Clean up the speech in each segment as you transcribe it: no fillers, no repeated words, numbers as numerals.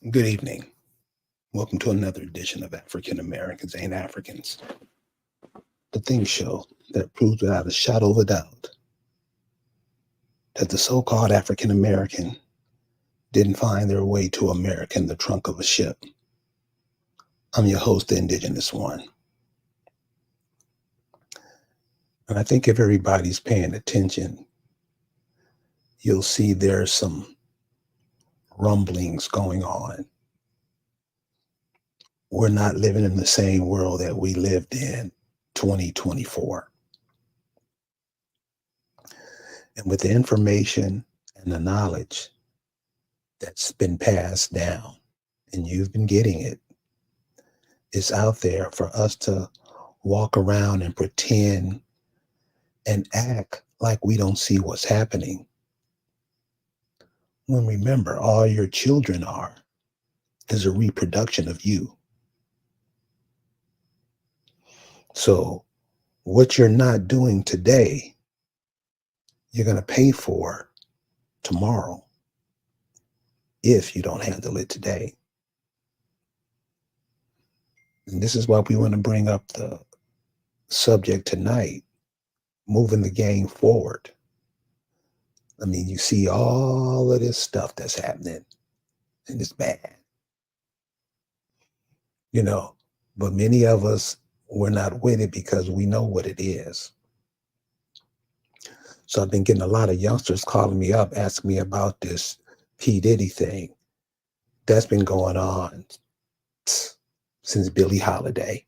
Good evening. Welcome to another edition of African Americans Ain't Africans, the thing show that proves without a shadow of a doubt that the so called African American didn't find their way to America in the trunk of a ship. I'm your host, the Indigenous One. And I think if everybody's paying attention, you'll see there's some rumblings going on. We're not living in the same world that we lived in 2024. And with the information and the knowledge that's been passed down, and you've been getting it, it's out there for us to walk around and pretend and act like we don't see what's happening. When remember, all your children are is a reproduction of you. So, what you're not doing today, you're going to pay for tomorrow if you don't handle it today. And this is why we want to bring up the subject tonight, moving the game forward. I mean, you see all of this stuff that's happening, and it's bad, you know, but many of us, we're not with it because we know what it is. So I've been getting a lot of youngsters calling me up, asking me about this P. Diddy thing that's been going on since Billie Holiday.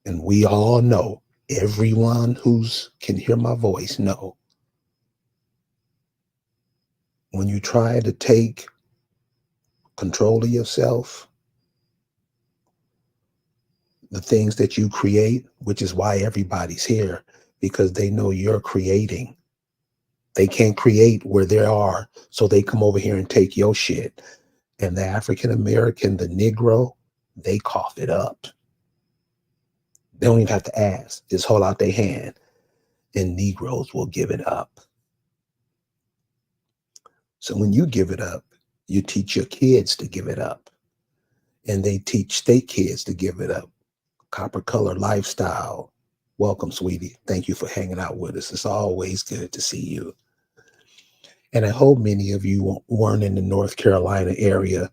And we all know, everyone who's can hear my voice know, when you try to take control of yourself, the things that you create, which is why everybody's here, because they know you're creating. They can't create where they are, so they come over here and take your shit. And the African American, the Negro, they cough it up. They don't even have to ask. Just hold out their hand, and Negroes will give it up. So when you give it up, you teach your kids to give it up. And they teach their kids to give it up. Copper color lifestyle. Welcome, sweetie. Thank you for hanging out with us. It's always good to see you. And I hope many of you weren't in the North Carolina area.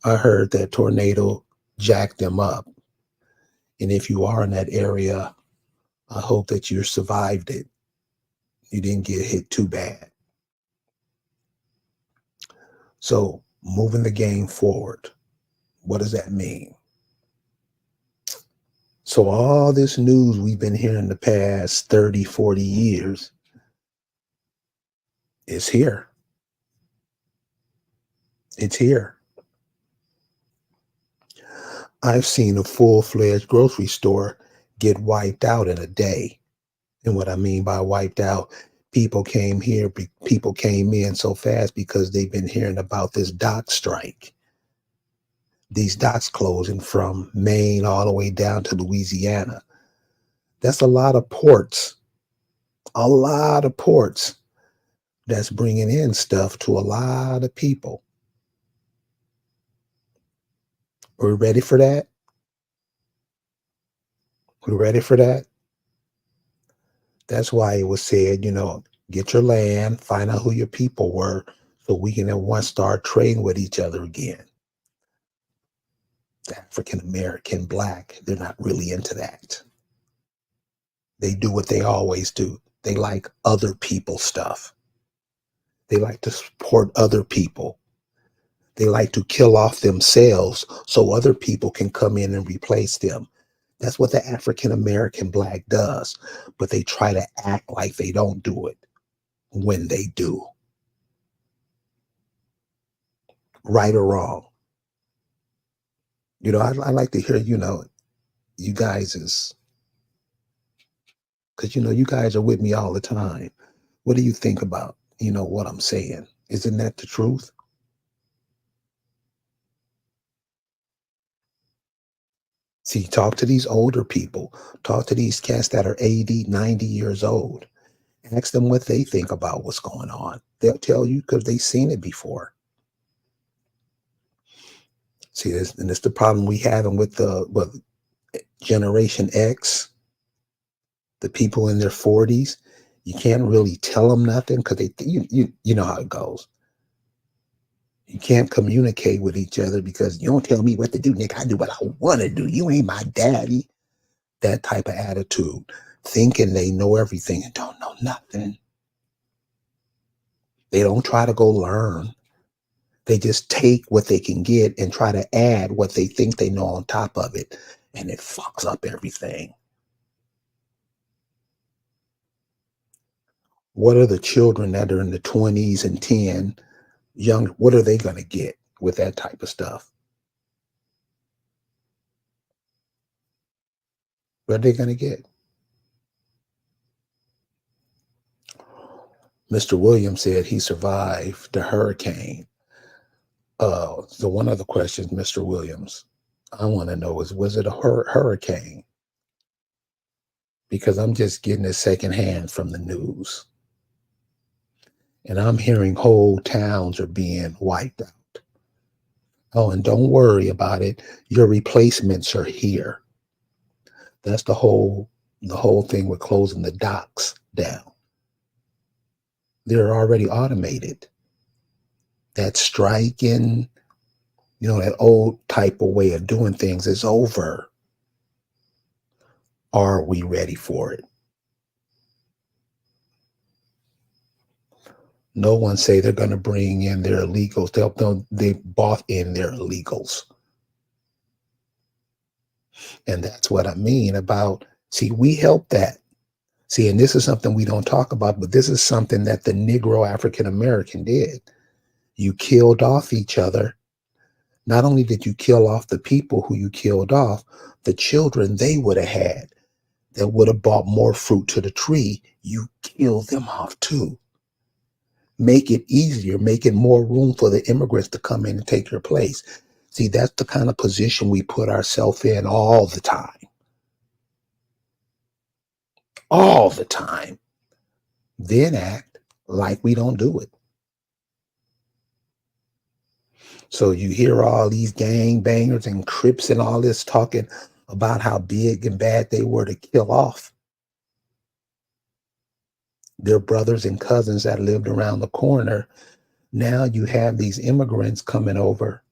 I heard that tornado jacked them up. And if you are in that area, I hope that you survived it. You didn't get hit too bad. So, moving the game forward, what does that mean? So, all this news we've been hearing the past 30, 40 years is here. It's here. I've seen a full-fledged grocery store get wiped out in a day. And what I mean by wiped out, people came in so fast because they've been hearing about this dock strike. These docks closing from Maine all the way down to Louisiana. That's a lot of ports that's bringing in stuff to a lot of people. Are we ready for that? We ready for that? That's why it was said, get your land, find out who your people were, so we can at once start trading with each other again. The African American, Black, they're not really into that. They do what they always do. They like other people's stuff. They like to support other people. They like to kill off themselves so other people can come in and replace them. That's what the African American Black does. But they try to act like they don't do it when they do. Right or wrong. I like to hear, you guys is, because, you guys are with me all the time. What do you think about, what I'm saying? Isn't that the truth? See, talk to these older people, talk to these cats that are 80, 90 years old. Ask them what they think about what's going on. They'll tell you because they've seen it before. See this, and it's the problem we having with the Generation X, the people in their 40s. You can't really tell them nothing because you know how it goes. You can't communicate with each other because you don't tell me what to do, Nick. I do what I want to do. You ain't my daddy. That type of attitude, thinking they know everything and don't know nothing. They don't try to go learn. They just take what they can get and try to add what they think they know on top of it. And it fucks up everything. What are the children that are in the 20s and 10 young, what are they going to get with that type of stuff? What are they going to get? Mr. Williams said he survived the hurricane. So one of the questions, Mr. Williams, I want to know is, was it a hurricane? Because I'm just getting it secondhand from the news. And I'm hearing whole towns are being wiped out. Oh, and don't worry about it. Your replacements are here. That's the whole thing with closing the docks down. They're already automated. That striking, that old type of way of doing things is over. Are we ready for it? No one say they're going to bring in their illegals. They bought in their illegals. And that's what I mean about, see, we help that. See, and this is something we don't talk about, but this is something that the Negro African American did. You killed off each other. Not only did you kill off the people who you killed off, the children they would have had that would have brought more fruit to the tree, you kill them off too. Make it easier, make it more room for the immigrants to come in and take your place. See, that's the kind of position we put ourselves in all the time. All the time. Then act like we don't do it. So you hear all these gang bangers and Crips and all this talking about how big and bad they were to kill off their brothers and cousins that lived around the corner. Now you have these immigrants coming over.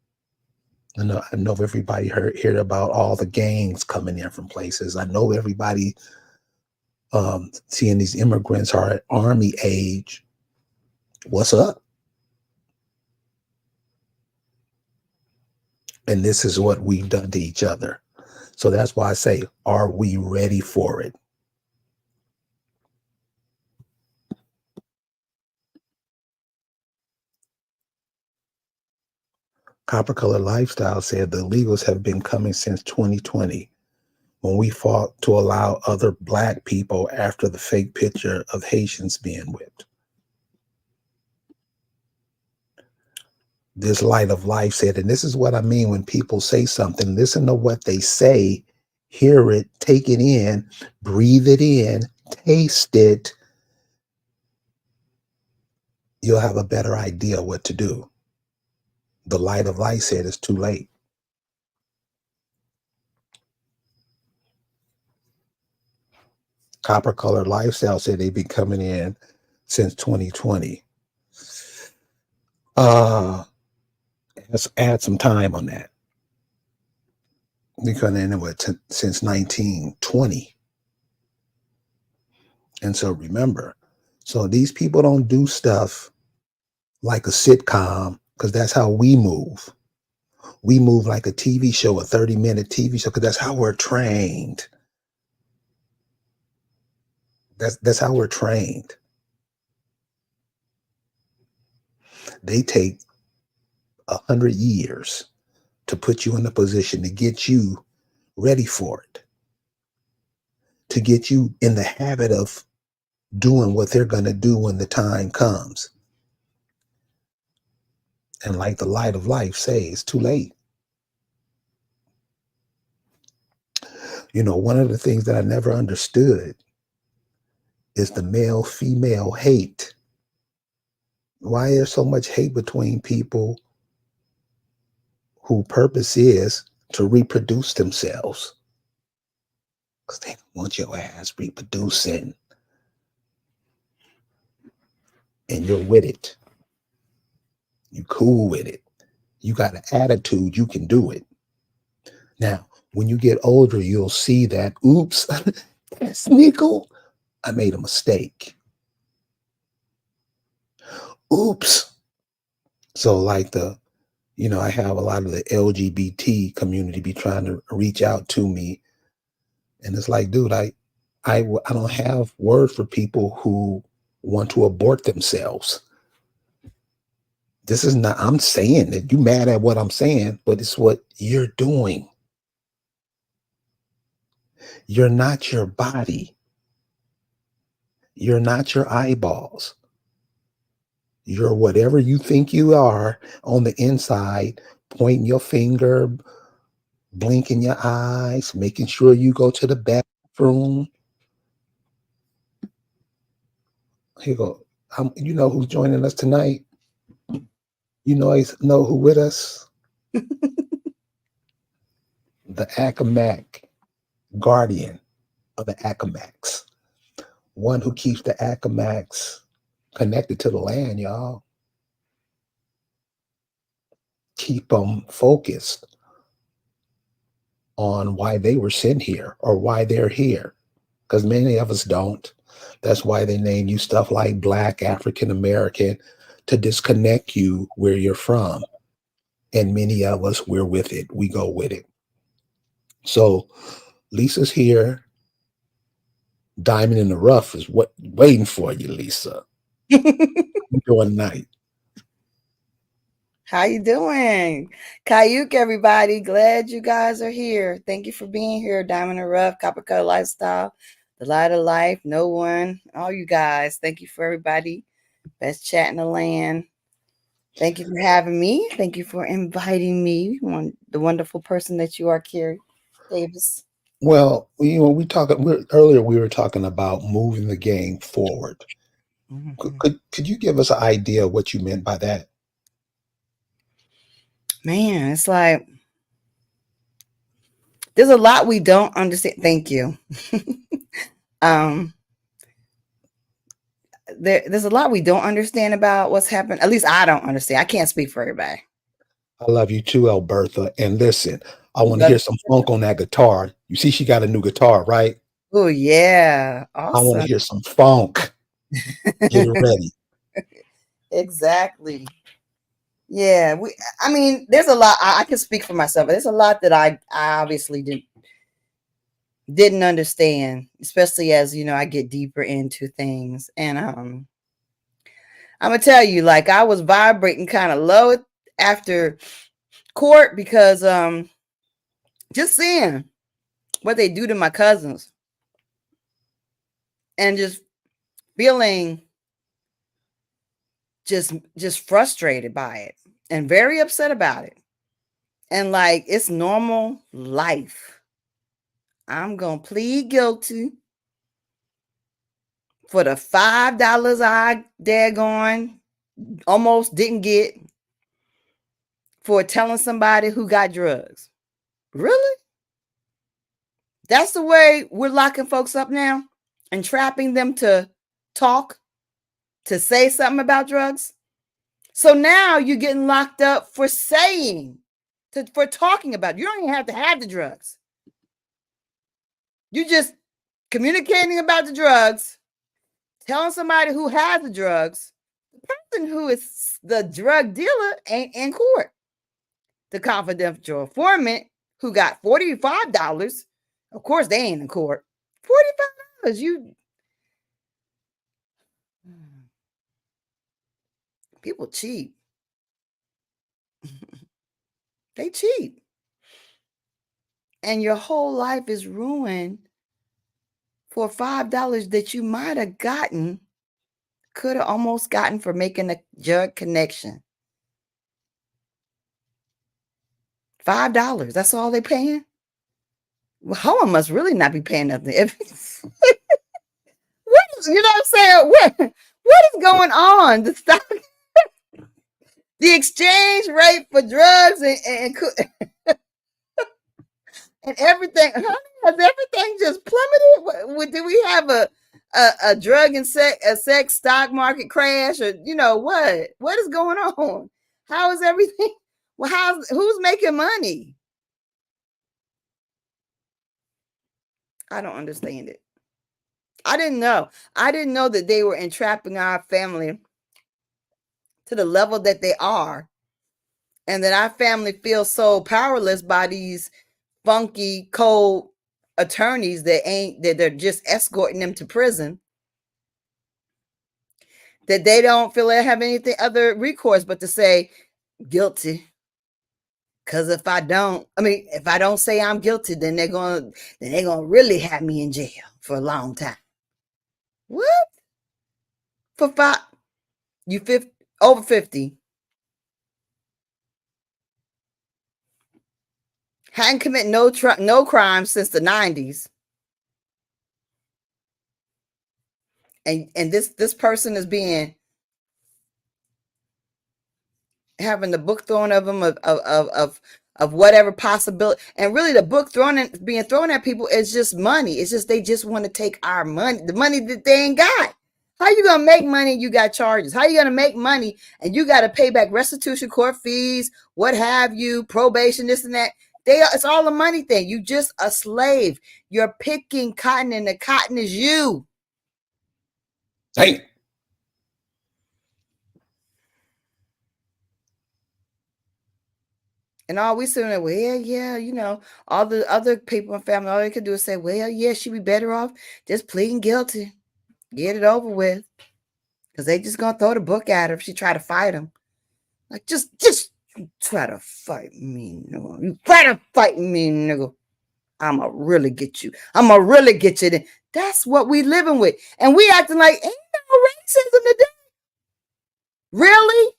I know everybody heard about all the gangs coming in from places. I know everybody seeing these immigrants are at army age. What's up? And this is what we've done to each other. So that's why I say, are we ready for it? Copper Color Lifestyle said the illegals have been coming since 2020 when we fought to allow other Black people after the fake picture of Haitians being whipped. This Light of Life said, and this is what I mean when people say something, listen to what they say, hear it, take it in, breathe it in, taste it. You'll have a better idea what to do. The Light of Life said it's too late. Copper Colored Lifestyle said they've been coming in since 2020. Let's add some time on that. Because then since 1920. And so remember, so these people don't do stuff like a sitcom because that's how we move. We move like a TV show, a 30-minute TV show, because that's how we're trained. That's how we're trained. They take 100 years to put you in a position to get you ready for it, to get you in the habit of doing what they're going to do when the time comes. And like the Light of Life says, too late. One of the things that I never understood is the male female hate. Why is so much hate between people whose purpose is to reproduce themselves because they don't want your ass reproducing, and you're with it. You cool with it. You got an attitude. You can do it. Now, when you get older, you'll see that, oops, that's nickel. I made a mistake. Oops. So, like I have a lot of the LGBT community be trying to reach out to me, and it's like, dude, I don't have word for people who want to abort themselves. This is not. I'm saying that you mad at what I'm saying, but it's what you're doing. You're not your body. You're not your eyeballs. You're whatever you think you are on the inside, pointing your finger, blinking your eyes, making sure you go to the bathroom. Here you go. You know who's joining us tonight? Know who with us? The Accomac guardian of the Accomacs. One who keeps the Accomacs connected to the land, y'all. Keep them focused on why they were sent here or why they're here. Because many of us don't. That's why they name you stuff like Black, African American, to disconnect you where you're from. And many of us, we're with it. We go with it. So Lisa's here. Diamond in the rough is what waiting for you, Lisa. How you doing tonight? How you doing? Kayuk, everybody. Glad you guys are here. Thank you for being here. Diamond and Rough, Copper Color Lifestyle, The Light of Life, No One, all you guys. Thank you for everybody. Best chat in the land. Thank you for having me. Thank you for inviting me, the wonderful person that you are, Carrie Davis. Well, earlier we were talking about moving the game forward. Could you give us an idea of what you meant by that? Man, it's like there's a lot we don't understand. Thank you. um, there's a lot we don't understand about what's happened. At least I don't understand. I can't speak for everybody. I love you too, Albertha. And listen, I want to Love hear some funk on that guitar. You see, she got a new guitar, right? Oh yeah, I want to awesome. hear some funk. Get it ready. Exactly. Yeah, I mean, there's a lot. I can speak for myself. But there's a lot that I obviously didn't understand, especially as I get deeper into things. And I'm gonna tell you, like I was vibrating kind of low after court because just seeing what they do to my cousins and just feeling just frustrated by it and very upset about it. And like it's normal life. I'm gonna plead guilty for the $5 I daggone almost didn't get for telling somebody who got drugs. Really? That's the way we're locking folks up now and trapping them to talk, to say something about drugs. So now you're getting locked up for for talking about it. You don't even have to have the drugs. You're just communicating about the drugs, telling somebody who has the drugs. The person who is the drug dealer ain't in court. The confidential informant who got $45, of course they ain't in court. $45, people cheat. They cheat. And your whole life is ruined for $5 that you might have could have almost gotten for making a drug connection. $5. That's all they paying? Well, Homa must really not be paying nothing. What is, what is going on? The stock The exchange rate for drugs and everything, honey, has everything just plummeted? Do we have a drug and sex stock market crash, or what is going on? How is everything? Well, who's making money? I don't understand it. I didn't know. I didn't know that they were entrapping our family to the level that they are, and that our family feels so powerless by these funky, cold attorneys that they're just escorting them to prison, that they don't feel they have anything other recourse but to say guilty. Because if I don't say I'm guilty, then they're gonna really have me in jail for a long time. What? For five? You 50, over 50? Hadn't committed no crime since the 90s, and this person is being having the book thrown of them of whatever possibility, and really the book being thrown at people is just money. It's just they just want to take our money, the money that they ain't got. How you gonna make money and you got charges? How you gonna make money and you got to pay back restitution, court fees, what have you, probation, this and that? It's all a money thing. You just a slave. You're picking cotton, and the cotton is you. Hey. And all we saying, well, yeah, all the other people in family, all they could do is say, well, yeah, she'd be better off just pleading guilty, get it over with, because they just gonna throw the book at her if she try to fight him. Like, just try to fight me, nigga. You try to fight me, nigga. I'ma really get you. I'ma really get you. Then that's what we living with, and we acting like ain't no racism today. Really,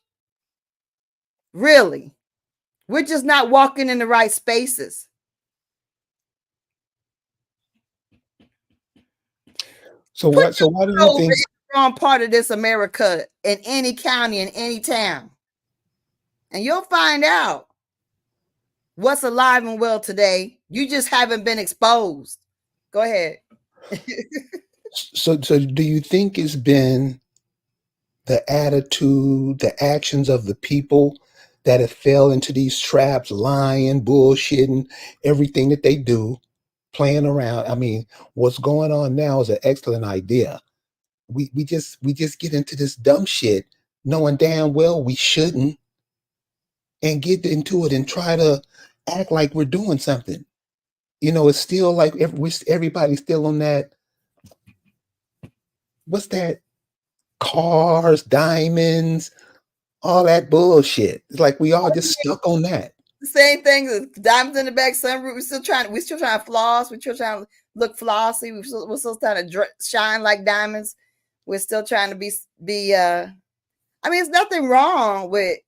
really, we're just not walking in the right spaces. So why do you think Wrong part of this America, in any county, in any town, and you'll find out what's alive and well today. You just haven't been exposed. Go ahead. so do you think it's been the attitude, the actions of the people that have fell into these traps, lying, bullshitting, everything that they do, playing around? I mean, what's going on now is an excellent idea. We just get into this dumb shit, knowing damn well we shouldn't, and get into it and try to act like we're doing something. It's still like everybody's still on that. What's that? Cars, diamonds, all that bullshit. It's like we all just stuck on that. The same thing. Diamonds in the back, sunroof. We're still trying to floss. We're still trying to look flossy. We're still trying to shine like diamonds. We're still trying to be. I mean, there's nothing wrong with.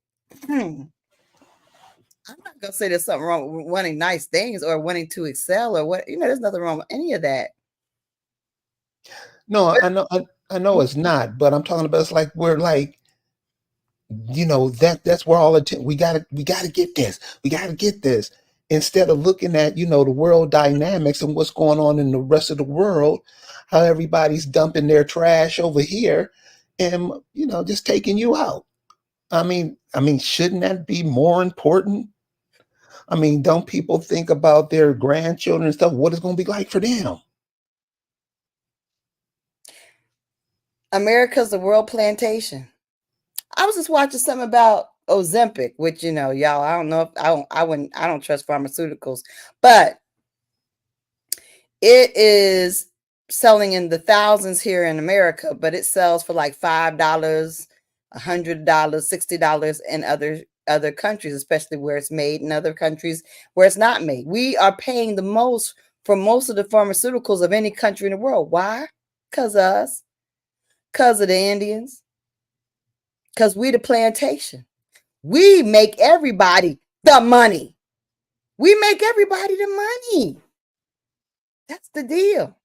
I'm not gonna say there's something wrong with wanting nice things or wanting to excel or what. There's nothing wrong with any of that. No, I know it's not, but I'm talking about it's like we're like, that's where all the we gotta get this. We gotta get this. Instead of looking at, the world dynamics and what's going on in the rest of the world, how everybody's dumping their trash over here and just taking you out. I mean, shouldn't that be more important? I mean, don't people think about their grandchildren and stuff? What it's going to be like for them? America's a world plantation. I was just watching something about Ozempic, which y'all, I don't know if I don't trust pharmaceuticals, but it is selling in the thousands here in America, but it sells for like $5, $100, $60 in other countries, especially where it's made, in other countries where it's not made. We are paying the most for most of the pharmaceuticals of any country in the world. Why? Because of us, because of the Indians, because we the plantation. We make everybody the money. We make everybody the money. That's the deal.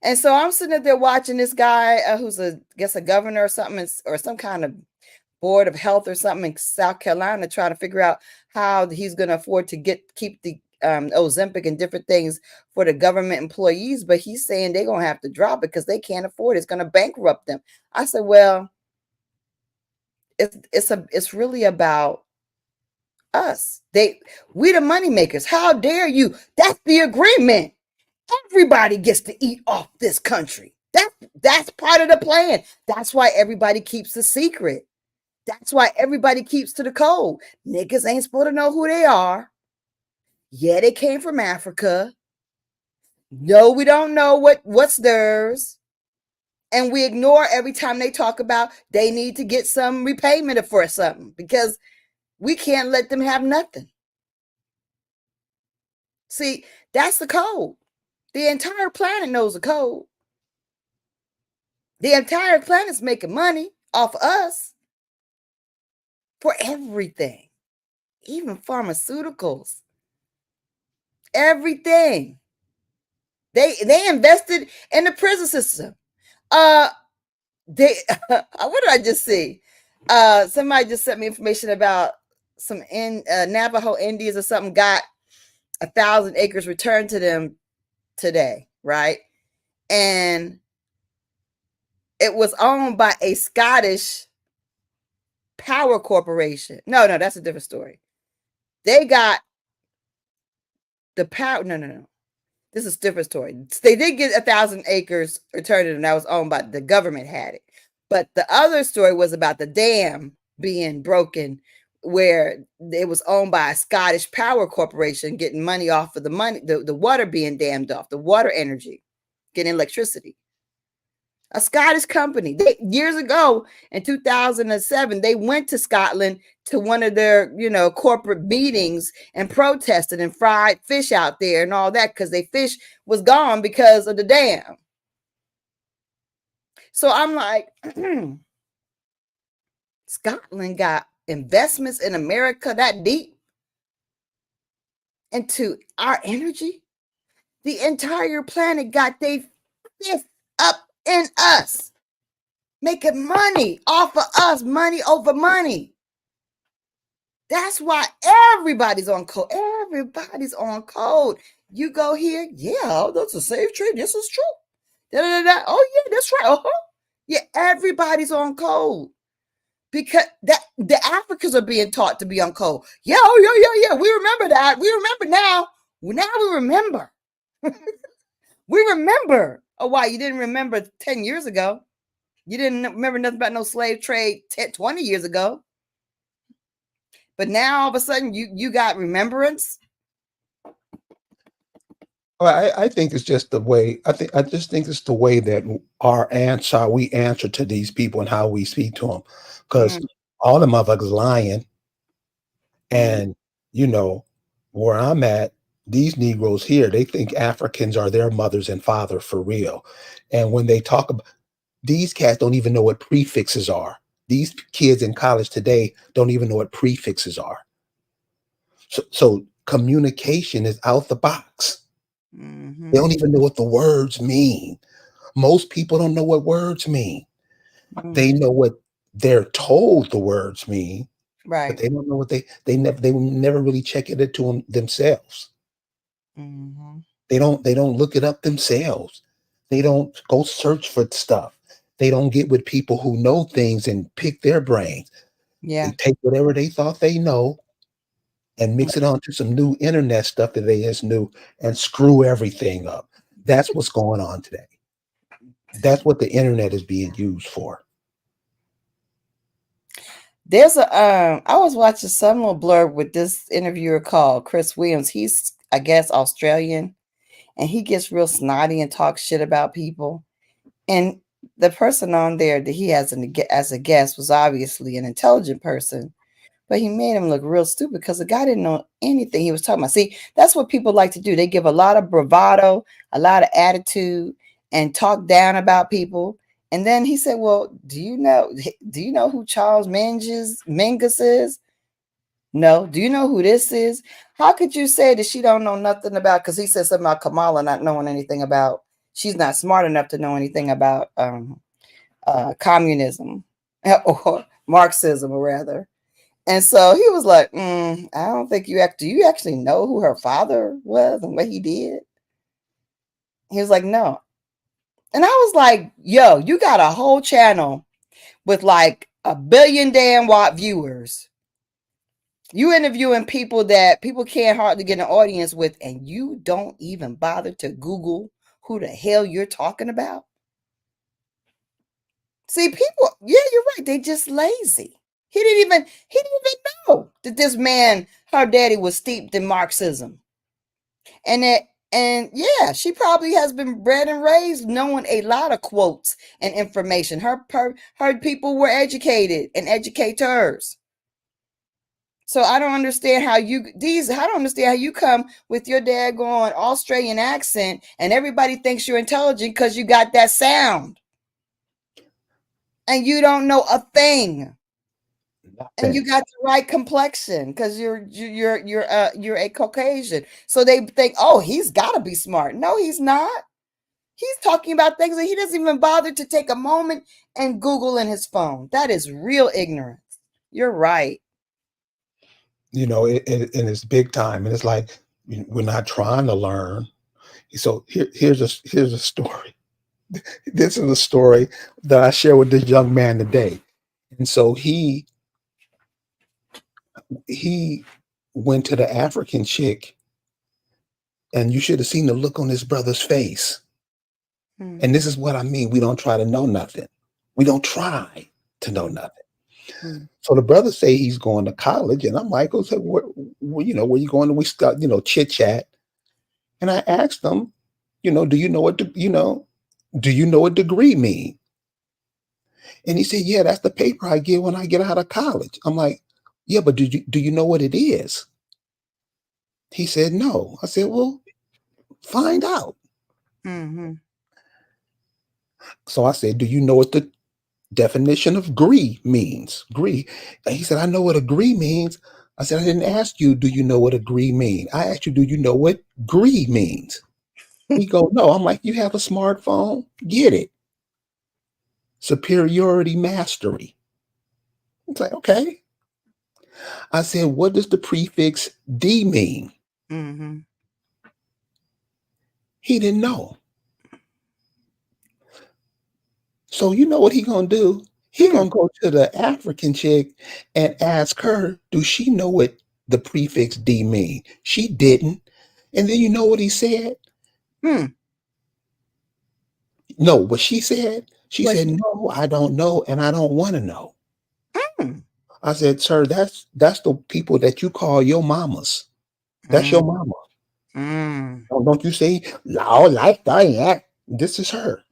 And so I'm sitting there watching this guy who's I guess a governor or something, or some kind of Board of Health or something in South Carolina trying to figure out how he's going to afford to keep the Ozempic and different things for the government employees. But he's saying they're going to have to drop it because they can't afford it. It's going to bankrupt them. I said, well, it's really about us. We the money makers. How dare you? That's the agreement. Everybody gets to eat off this country. That's part of the plan. That's why everybody keeps the secret. That's why everybody keeps to the code. Niggas ain't supposed to know who they are. Yeah, they came from Africa. No, we don't know what's theirs. And we ignore every time they talk about they need to get some repayment for something because we can't let them have nothing. See, that's the code. The entire planet knows the code. The entire planet's making money off of us for everything, even pharmaceuticals, everything. They invested in the prison system. They what did I just see? Somebody just sent me information about some Navajo Indians or something got 1,000 acres returned to them today, right? And it was owned by a Scottish power corporation. No, that's a different story. They got the power. No. This is a different story. They did get 1,000 acres returned, and that was owned by the government had it. But the other story was about the dam being broken, where it was owned by a Scottish power corporation getting money off of the water being dammed off, the water energy, getting electricity. A Scottish company. Years ago in 2007, they went to Scotland to one of their, corporate meetings and protested and fried fish out there and all that because their fish was gone because of the dam. So I'm like, Scotland got investments in America that deep into our energy. The entire planet got their fist up in us, making money off of us, money over money. That's why everybody's on code. Everybody's on code. You go here, yeah, that's a safe trade. This is true. Da-da-da-da. Oh yeah, that's right. Uh-huh. Yeah, everybody's on code because the Africans are being taught to be on code. Yeah, oh yeah. We remember that. We remember now. Now we remember. We remember. Oh, why? You didn't remember 10 years ago. You didn't remember nothing about no slave trade 20 years ago. But now all of a sudden you got remembrance. Well, I think it's just the way. I just think it's the way that we answer to these people and how we speak to them, because all the motherfuckers lying, and where I'm at, these Negroes here, they think Africans are their mothers and father for real, and when they talk about these cats, don't even know what prefixes are. These kids in college today don't even know what prefixes are. So communication is out the box. Mm-hmm. They don't even know what the words mean. Most people don't know what words mean. Mm-hmm. They know what they're told the words mean, right? But they don't know what they never really check it into themselves. Mm-hmm. They don't look it up themselves. They don't go search for stuff. They don't get with people who know things and pick their brains. Yeah. They take whatever they thought they know and mix it onto some new internet stuff that they just knew and screw everything up. That's what's going on today. That's what the internet is being used for. There's I was watching some little blurb with this interviewer called Chris Williams. He's, I guess, Australian, and he gets real snotty and talks shit about people. And the person on there that he has as a guest was obviously an intelligent person, but he made him look real stupid because the guy didn't know anything he was talking about. See, that's what people like to do. They give a lot of bravado, a lot of attitude, and talk down about people. And then he said, well, do you know who Charles Mingus is? No. Do you know who this is? How could you say that she don't know nothing about, because he said something about Kamala not knowing anything about, she's not smart enough to know anything about communism or Marxism, or rather. And so he was like, I don't think do you actually know who her father was and what he did? He was like, no. And I was like, yo, you got a whole channel with like 1 billion damn watt viewers. You interviewing people that people can't hardly get an audience with, and you don't even bother to Google who the hell you're talking about. See, people, yeah, you're right. They just lazy. He didn't even know that this man, her daddy, was steeped in Marxism. And that and yeah, she probably has been bred and raised knowing a lot of quotes and information. Her people were educated and educators. So I don't understand how I don't understand how you come with your daggone Australian accent and everybody thinks you're intelligent because you got that sound. And you don't know a thing. And you Nothing. got the right complexion because you're a Caucasian. So they think, oh, he's gotta be smart. No, he's not. He's talking about things that he doesn't even bother to take a moment and Google in his phone. That is real ignorance. You're right. And it's big time. And it's like we're not trying to learn. So here's a story. This is a story that I share with this young man today. And so he went to the African chick, and you should have seen the look on his brother's face. Hmm. And this is what I mean. We don't try to know nothing. We don't try to know nothing. Hmm. So the brother say he's going to college, and I'm like, okay, where you going? And we start, chit chat. And I asked him, do you know do you know what degree mean? And he said, yeah, that's the paper I get when I get out of college. I'm like, yeah, but do you know what it is? He said, no. I said, well, find out. Mm-hmm. So I said, do you know what the definition of agree means? Agree. And he said, I know what agree means. I said, I didn't ask you, do you know what agree mean? I asked you, do you know what agree means? He go, no. I'm like, you have a smartphone? Get it. Superiority mastery. It's like, okay. I said, what does the prefix D mean? Mm-hmm. He didn't know. So you know what he gonna do? He Hmm. gonna go to the African chick and ask her, do she know what the prefix D mean? She didn't. And then you know what he said? Hmm. No, what she said? She What said, she no, I don't know, and I don't want to know. hmm. I said, sir, that's the people that you call your mamas. That's your Mm. mama. Mm. Don't you say, "Law like that." This is her.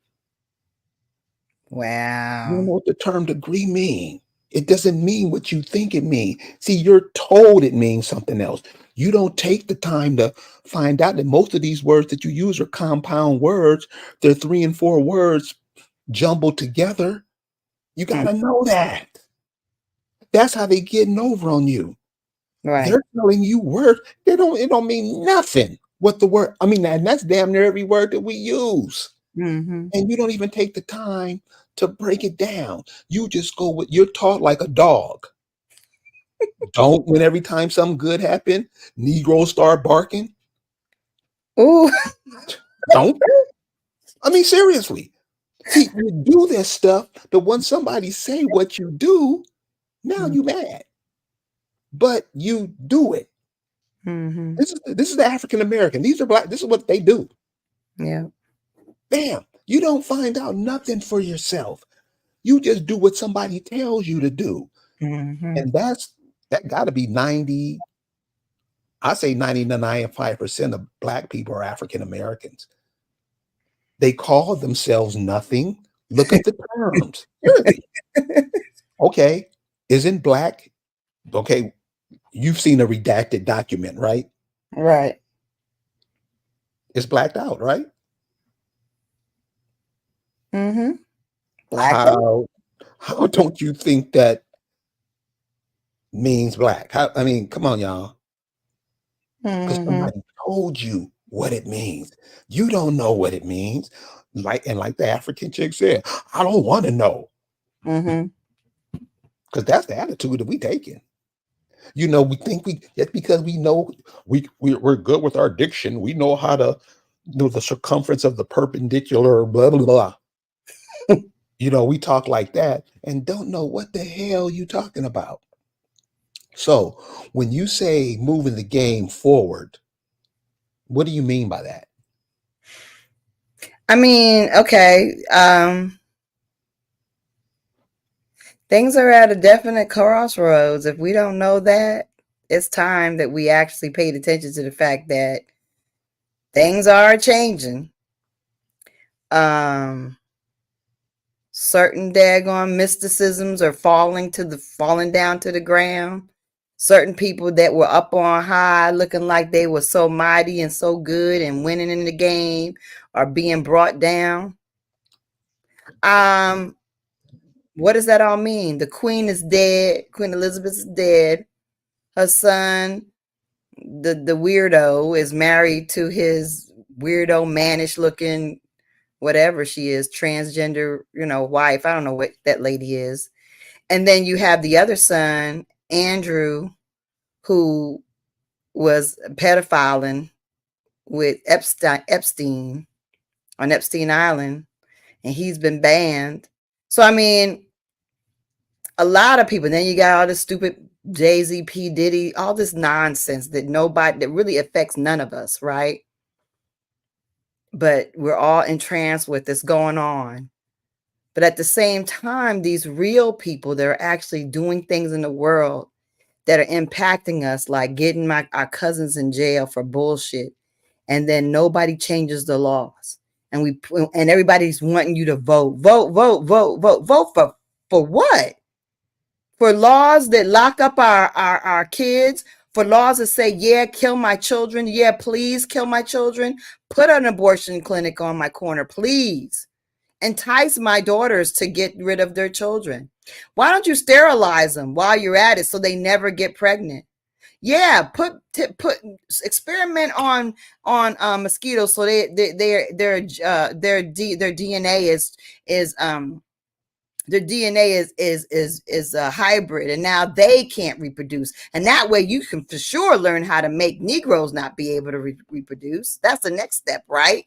You don't Wow. know what the term degree mean. It doesn't mean what you think it means. See, you're told it means something else. You don't take the time to find out that most of these words that you use are compound words. They're 3 and 4 words jumbled together. You got Hmm. to know that. That's how they getting over on you. Right. They're telling you words. It don't mean nothing. What the word, I mean, and that's damn near every word that we use. Mm-hmm. And you don't even take the time to break it down. You just go with you're taught like a dog. Don't when every time something good happen, Negroes start barking. Ooh. Don't. I mean, seriously. See, you do this stuff, but when somebody say what you do, now you mad. But you do it. Mm-hmm. This is the African American. These are black. This is what they do. Yeah. Bam. You don't find out nothing for yourself. You just do what somebody tells you to do. Mm-hmm. And that got to be 90, I say 90 to 95% of black people are African Americans. They call themselves nothing. Look at the terms. Really? Okay. Isn't black? Okay. You've seen a redacted document, right? Right. It's blacked out, right? Mm-hmm. Blacked out. How don't you think that means black? I mean, come on, y'all. Because Mm-hmm. somebody told you what it means. You don't know what it means. Like the African chick said, I don't want to know. Mm-hmm. because that's the attitude that we taking. We think we just because we know we're good with our diction, we know how to know the circumference of the perpendicular, blah blah blah. We talk like that and don't know what the hell you talking about. So when you say moving the game forward, what do you mean by that? I mean, okay, things are at a definite crossroads. If we don't know that, it's time that we actually paid attention to the fact that things are changing. Um, certain daggone mysticisms are falling down to the ground. Certain people that were up on high looking like they were so mighty and so good and winning in the game are being brought down. Um, what does that all mean? The queen is dead. Queen Elizabeth is dead. Her son, the weirdo, is married to his weirdo mannish looking whatever she is, transgender, wife. I don't know what that lady is. And then you have the other son, Andrew, who was pedophiling with Epstein on Epstein Island, and he's been banned. So I mean, a lot of people. Then you got all this stupid Jay-Z, P. Diddy, all this nonsense that really affects none of us, right? But we're all entranced with this going on. But at the same time, these real people that are actually doing things in the world that are impacting us, like getting our cousins in jail for bullshit, and then nobody changes the laws, and everybody's wanting you to vote for what? For laws that lock up our kids, for laws that say, yeah, kill my children, yeah, please kill my children, put an abortion clinic on my corner, please. Entice my daughters to get rid of their children. Why don't you sterilize them while you're at it so they never get pregnant? Yeah, put experiment on mosquitoes so their DNA is their DNA is a hybrid, and now they can't reproduce. And that way, you can for sure learn how to make Negroes not be able to reproduce. That's the next step, right?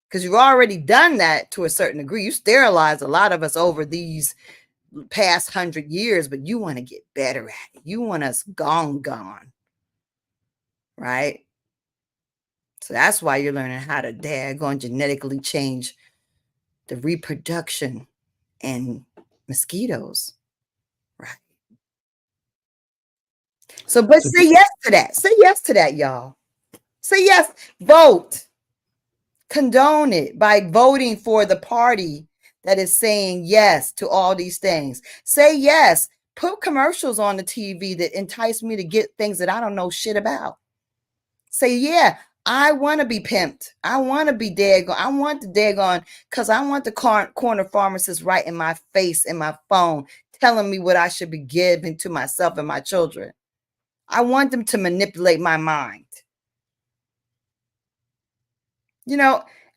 Because you've already done that to a certain degree. You sterilized a lot of us over these past 100 years, but you want to get better at it. You want us gone, right? So that's why you're learning how to daggone genetically change the reproduction and mosquitoes, right? So, but So, say yes to that. Say yes to that, y'all. Say yes. Vote. Condone it by voting for the party that is saying yes to all these things. Say yes. Put commercials on the TV that entice me to get things that I don't know shit about. Say, yeah, I want to be pimped. I want to be daggone. I want the daggone because I want the corner pharmacist right in my face in my phone telling me what I should be giving to myself and my children. I want them to manipulate my mind.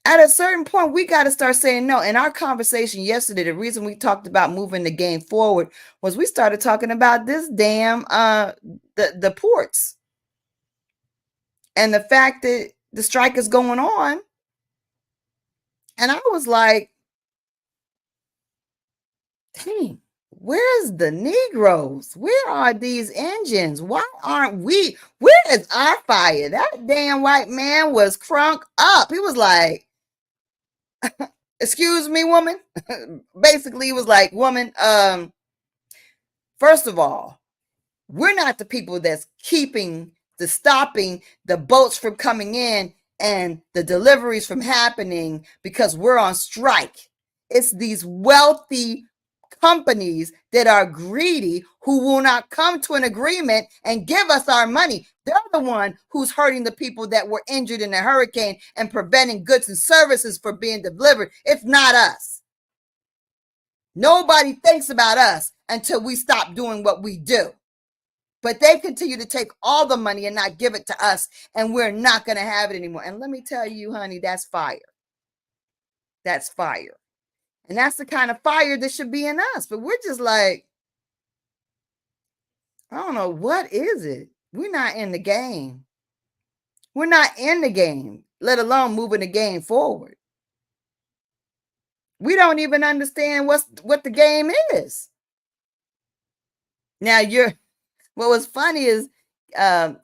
At a certain point, we got to start saying no. In our conversation yesterday, the reason we talked about moving the game forward was we started talking about this damn the ports and the fact that the strike is going on. And I was like, dang, where's the Negroes? Where are these engines? Why aren't we? Where is our fire? That damn white man was crunk up. He was like, excuse me, woman. Basically, he was like, woman, first of all, we're not the people that's stopping the boats from coming in and the deliveries from happening because we're on strike. It's these wealthy companies that are greedy who will not come to an agreement and give us our money. They're the one who's hurting the people that were injured in the hurricane and preventing goods and services from being delivered. It's not us. Nobody thinks about us until we stop doing what we do. But they continue to take all the money and not give it to us, and we're not going to have it anymore. And let me tell you, honey, that's fire. That's fire. And that's the kind of fire that should be in us. But we're just like, I don't know. What is it? We're not in the game. We're not in the game, let alone moving the game forward. We don't even understand what the game is. Now what was funny is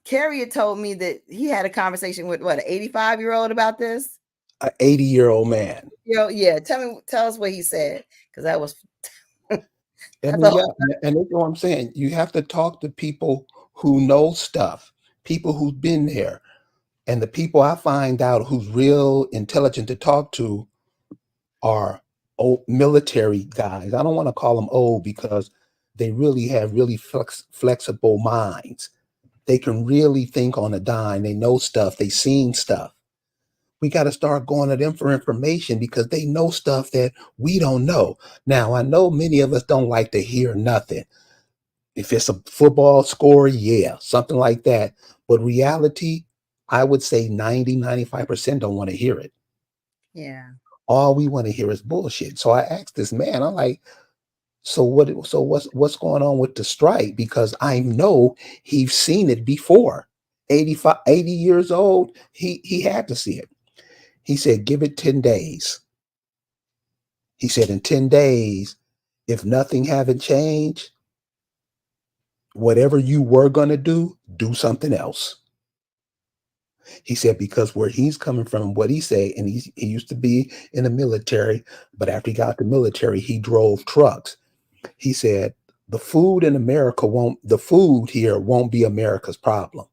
Carrier told me that he had a conversation with what, an 85-year-old about this. An 80-year-old man. Yeah. Tell us what he said, because that was. I mean, yeah, and that's what I'm saying. You have to talk to people who know stuff, people who've been there. And the people I find out who's real intelligent to talk to are old military guys. I don't want to call them old because they really have really flexible minds. They can really think on a dime. They know stuff. They've seen stuff. We got to start going to them for information because they know stuff that we don't know. Now, I know many of us don't like to hear nothing. If it's a football score, yeah, something like that. But reality, I would say 90, 95% don't want to hear it. Yeah. All we want to hear is bullshit. So I asked this man, I'm like, so what's going on with the strike? Because I know he's seen it before. 85, 80 years old, he had to see it. He said, give it 10 days. He said, in 10 days, if nothing haven't changed, whatever you were going to do something else. He said, because where he's coming from, what he said, and he used to be in the military, but after he got the military, he drove trucks. He said, the food here won't be America's problem.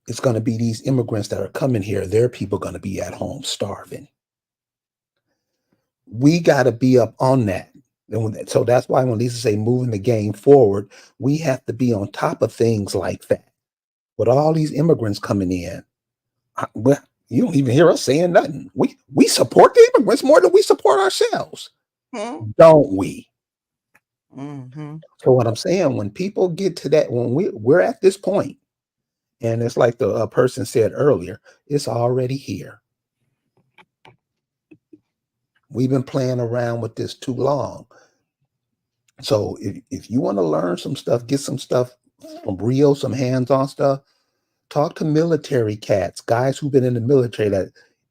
It's going to be these immigrants that are coming here. Their people going to be at home starving. We got to be up on that. So that's why when Lisa say moving the game forward, we have to be on top of things like that. With all these immigrants coming in, well, you don't even hear us saying nothing. We support the immigrants more than we support ourselves, don't we? Mm-hmm. So what I'm saying, when people get to that, when we're at this point, and it's like the person said earlier, it's already here. We've been playing around with this too long. So if you want to learn some stuff, get some stuff from real, some hands-on stuff, talk to military cats, guys who've been in the military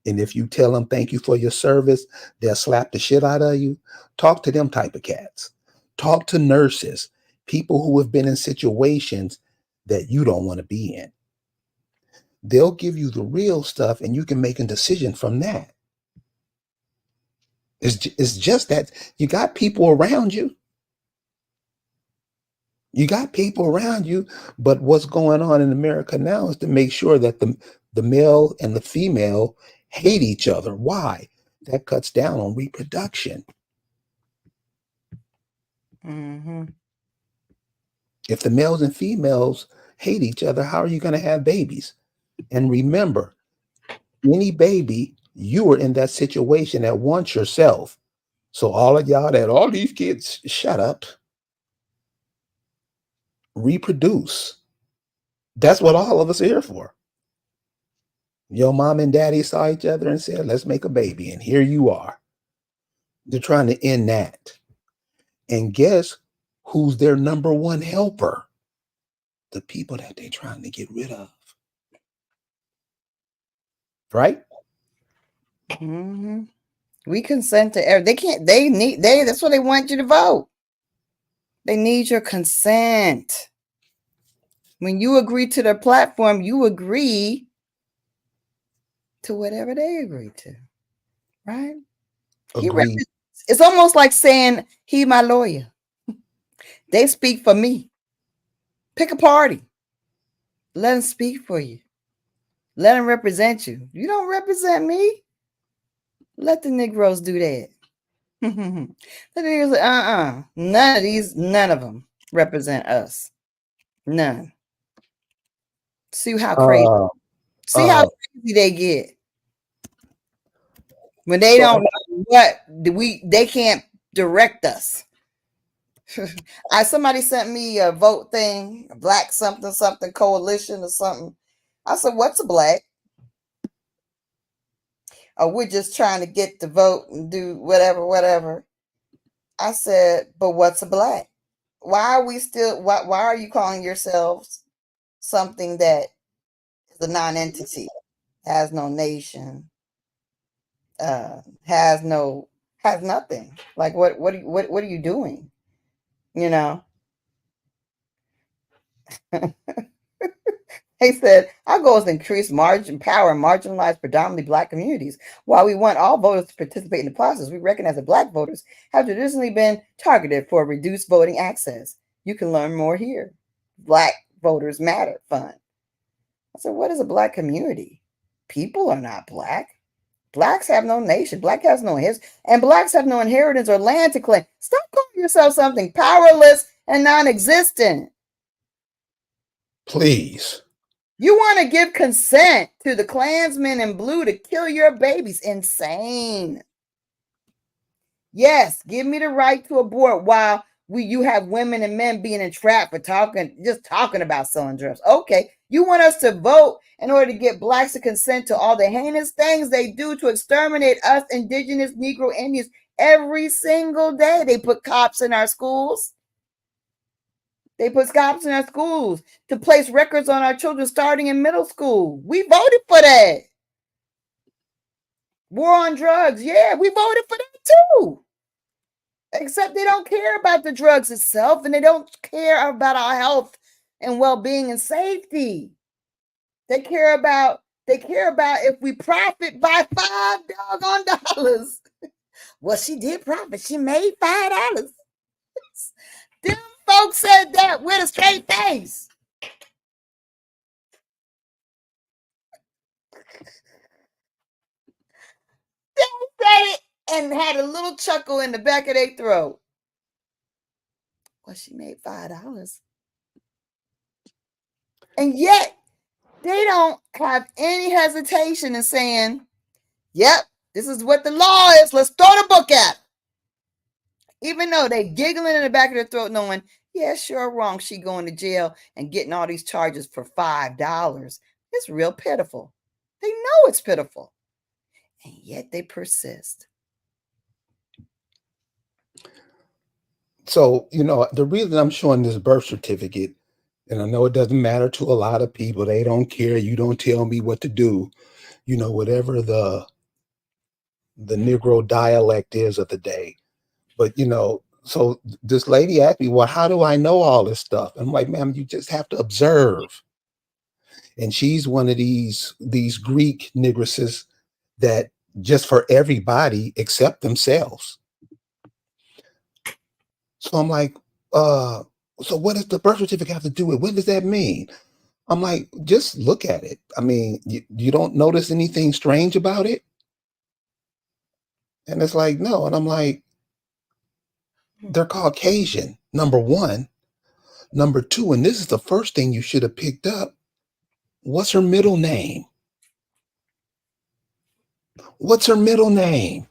and if you tell them thank you for your service, they'll slap the shit out of you. Talk to them type of cats. Talk to nurses, people who have been in situations that you don't want to be in. They'll give you the real stuff and you can make a decision from that. It's just that you got people around you. You got people around you, but what's going on in America now is to make sure that the male and the female hate each other. Why? That cuts down on reproduction. Mm-hmm. If the males and females hate each other, how are you going to have babies? And remember, any baby, you were in that situation at once yourself. So all of y'all all these kids, shut up. Reproduce. That's what all of us are here for. Your mom and daddy saw each other and said, let's make a baby. And here you are. They're trying to end that. And guess who's their number one helper? The people that they're trying to get rid of. Right? Mm-hmm. We consent to everything. That's what they want you to vote. They need your consent. When you agree to their platform, you agree to whatever they agree to. Right? Agreed. It's almost like saying, he my lawyer. They speak for me. Pick a party. Let them speak for you. Let them represent you. You don't represent me. Let the Negroes do that. The Negroes say, none of them represent us. None. See how crazy. See how crazy they get. When they don't know what they can't direct us. Somebody sent me a vote thing, a black something something coalition or something. I said, what's a black? Or we're just trying to get the vote and do whatever. I said, but what's a black? why are we still? Why are you calling yourselves something that is a non-entity, has no nation, has no has nothing? Like what are you doing? You know. He said, our goal is to increase margin power and marginalize predominantly black communities. While we want all voters to participate in the process, we recognize that black voters have traditionally been targeted for reduced voting access. You can learn more here. Black Voters Matter Fund. I said, what is a black community? People are not black. Blacks have no nation. Black has no history. And blacks have no inheritance or land to claim. Stop calling yourself something powerless and non-existent. Please. You want to give consent to the Klansmen in blue to kill your babies. Insane. Yes, give me the right to abort while you have women and men being entrapped for just talking about selling drugs. Okay, you want us to vote in order to get blacks to consent to all the heinous things they do to exterminate us indigenous Negro Indians every single day. They put cops in our schools. They put cops in our schools to place records on our children starting in middle school. We voted for that. War on drugs. Yeah, we voted for that too. Except they don't care about the drugs itself and they don't care about our health and well-being and safety. They care about if we profit by $5. Well, she did profit. She made $5. Them folks said that with a straight face. They said it and had a little chuckle in the back of their throat. Well, she made $5. And yet, they don't have any hesitation in saying, yep, this is what the law is. Let's throw the book at it. Even though they giggling in the back of their throat, knowing, yeah, sure, wrong. She going to jail and getting all these charges for $5. It's real pitiful. They know it's pitiful. And yet they persist. So, the reason I'm showing this birth certificate, and I know it doesn't matter to a lot of people, they don't care. You don't tell me what to do, whatever the Negro dialect is of the day. But, so this lady asked me, well, how do I know all this stuff? I'm like, ma'am, you just have to observe. And she's one of these Greek negresses that just for everybody except themselves. So I'm like, so what does the birth certificate have to do with? What does that mean? I'm like, just look at it. I mean, you don't notice anything strange about it? And it's like, no. And I'm like, they're Caucasian, number one. Number two, and this is the first thing you should have picked up. What's her middle name? What's her middle name?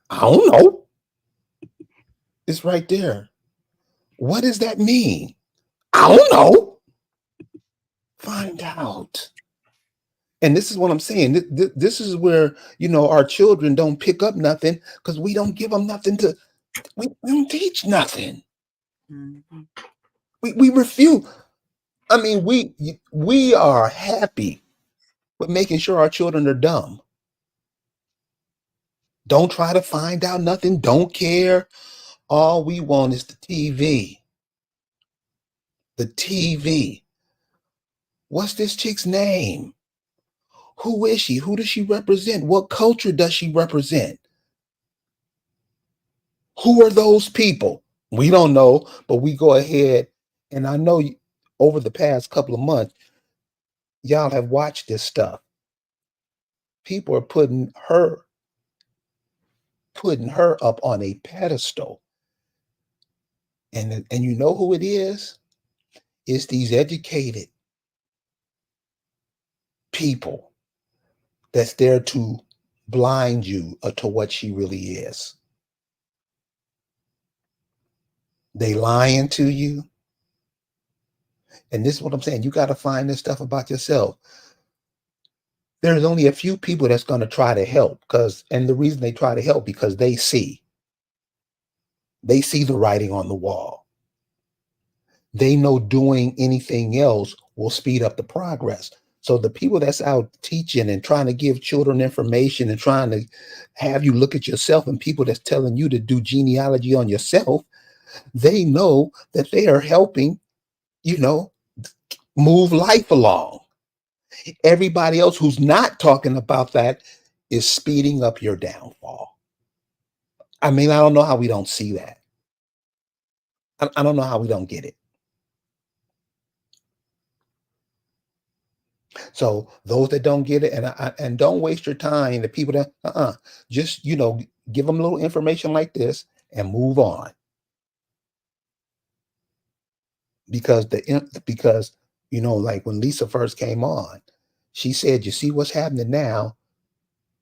I don't know. It's right there. What does that mean? I don't know. Find out. And this is what I'm saying. This is where, our children don't pick up nothing because we don't give them nothing we don't teach nothing. Mm-hmm. We refuse. I mean, we are happy with making sure our children are dumb. Don't try to find out nothing. Don't care. All we want is the TV. The TV. What's this chick's name? Who is she? Who does she represent? What culture does she represent? Who are those people? We don't know, but we go ahead. And I know over the past couple of months, y'all have watched this stuff. People are putting her up on a pedestal. And you know who it is? It's these educated people that's there to blind you to what she really is. They lying to you. And this is what I'm saying. You got to find this stuff about yourself. There's only a few people that's going to try to help and the reason they try to help because they see. They see the writing on the wall. They know doing anything else will speed up the progress. So the people that's out teaching and trying to give children information and trying to have you look at yourself, and people that's telling you to do genealogy on yourself, they know that they are helping, you know, move life along. Everybody else who's not talking about that is speeding up your downfall. I mean, I don't know how we don't see that. I don't know how we don't get it. So those that don't get it, and don't waste your time. The people that just give them a little information like this and move on, because like when Lisa first came on, she said, "You see what's happening now?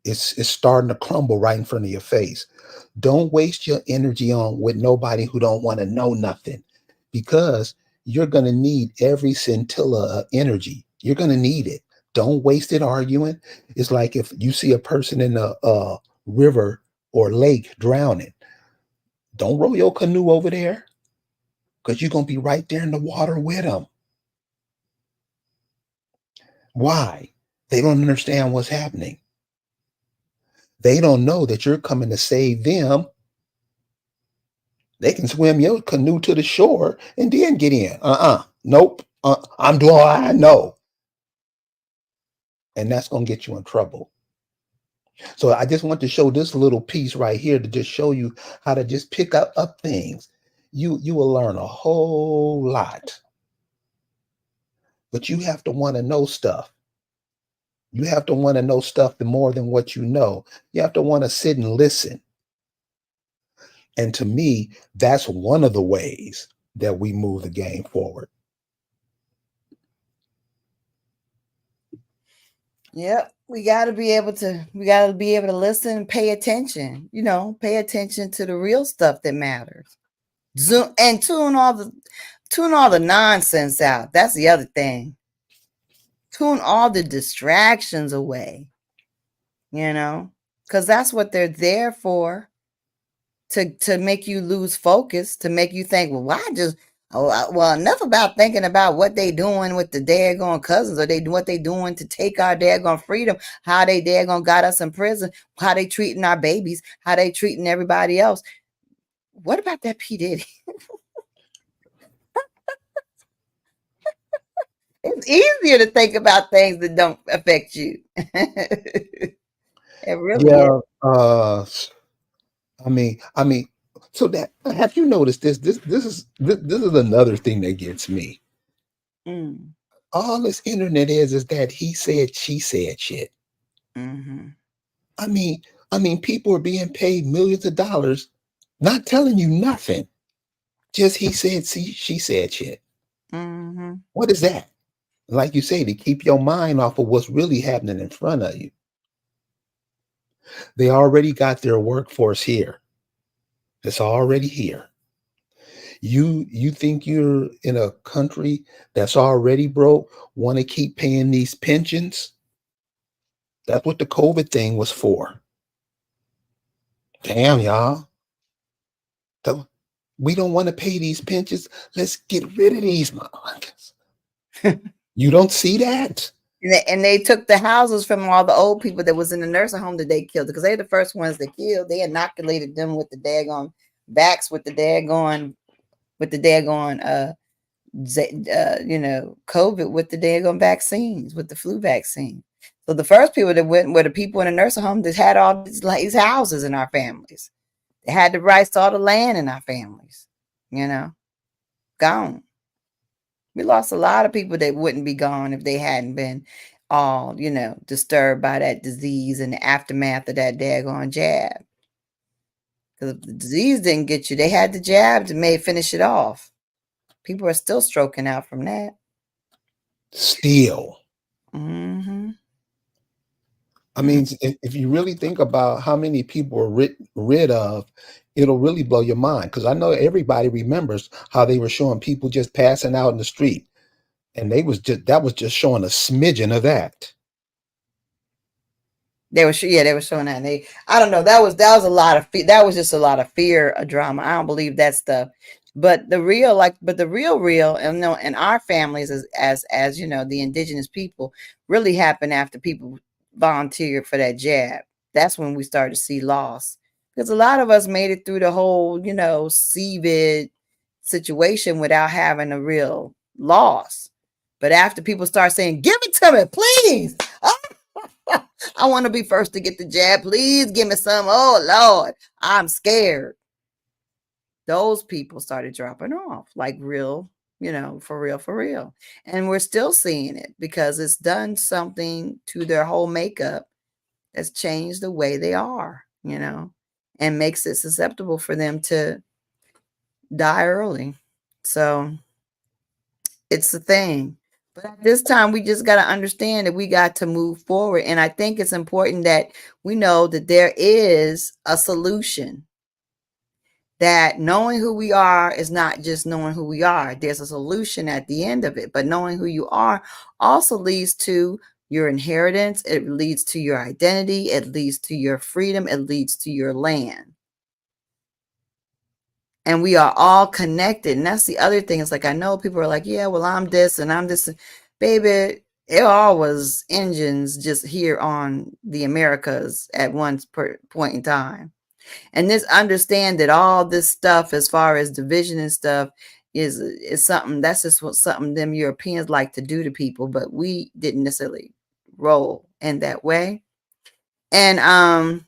It's starting to crumble right in front of your face. Don't waste your energy on with nobody who don't want to know nothing, because you're going to need every scintilla of energy. You're going to need it. Don't waste it arguing. It's like if you see a person in a river or lake drowning, don't row your canoe over there, because you're going to be right there in the water with them. Why? They don't understand what's happening. They don't know that you're coming to save them. They can swim your canoe to the shore and then get in. Nope. I'm doing all I know. And that's going to get you in trouble. So I just want to show this little piece right here to just show you how to just pick up things. You will learn a whole lot. But you have to want to know stuff. You have to want to know stuff more than what you know. You have to want to sit and listen. And to me, that's one of the ways that we move the game forward. Yep. We gotta be able to listen and pay attention, pay attention to the real stuff that matters. Zoom and tune all the nonsense out. That's the other thing. Tune all the distractions away, because that's what they're there for, to make you lose focus, to make you think, well, why just enough about thinking about what they doing with the daggone cousins, or what they doing to take our daggone freedom, how they daggone got us in prison, how they treating our babies, how they treating everybody else. What about that P. Diddy? It's easier to think about things that don't affect you. It really is. Yeah. I mean, so that, have you noticed this? This is another thing that gets me. Mm. All this internet is that he said, she said shit. Mm-hmm. I mean, people are being paid millions of dollars, not telling you nothing. Just he said, she said shit. Mm-hmm. What is that? Like you say, to keep your mind off of what's really happening in front of you. They already got their workforce here. It's already here. You think you're in a country that's already broke, want to keep paying these pensions? That's what the COVID thing was for. Damn, y'all. We don't want to pay these pensions. Let's get rid of these motherfuckers. You don't see that? And they took the houses from all the old people that was in the nursing home that they killed, because they're the first ones that killed. They inoculated them with the daggone vax, with the daggone COVID, with the daggone vaccines, with the flu vaccine. So the first people that went were the people in the nursing home that had all these houses in our families. They had the rights to all the land in our families. Gone. We lost a lot of people that wouldn't be gone if they hadn't been all, disturbed by that disease and the aftermath of that daggone jab. Because if the disease didn't get you, they had the jab to finish it off. People are still stroking out from that. Still. Mm-hmm. I mean, if you really think about how many people were rid of, it'll really blow your mind. Because I know everybody remembers how they were showing people just passing out in the street, and that was just showing a smidgen of that. They were showing that. And I don't know. That was a lot of that was just a lot of fear, drama. I don't believe that stuff. But the real, and no, in our families, as you know, the indigenous people really happened after people volunteered for that jab. That's when we started to see loss, because a lot of us made it through the whole, CVID situation without having a real loss. But after people start saying, "Give it to me, please," I want to be first to get the jab. Please give me some. Oh, Lord, I'm scared. Those people started dropping off like real, for real, for real. And we're still seeing it because it's done something to their whole makeup that's changed the way they are, and makes it susceptible for them to die early. So it's the thing. But at this time, we just got to understand that we got to move forward. And I think it's important that we know that there is a solution, that knowing who we are is not just knowing who we are. There's a solution at the end of it. But knowing who you are also leads to your inheritance. It leads to your identity. It leads to your freedom. It leads to your land. And we are all connected. And that's the other thing. It's like, I know people are like, yeah, well, I'm this and I'm this. Baby, it all was engines just here on the Americas at one point in time. And this understand that all this stuff, as far as division and stuff, is something that's just something them Europeans like to do to people, but we didn't necessarily roll in that way. And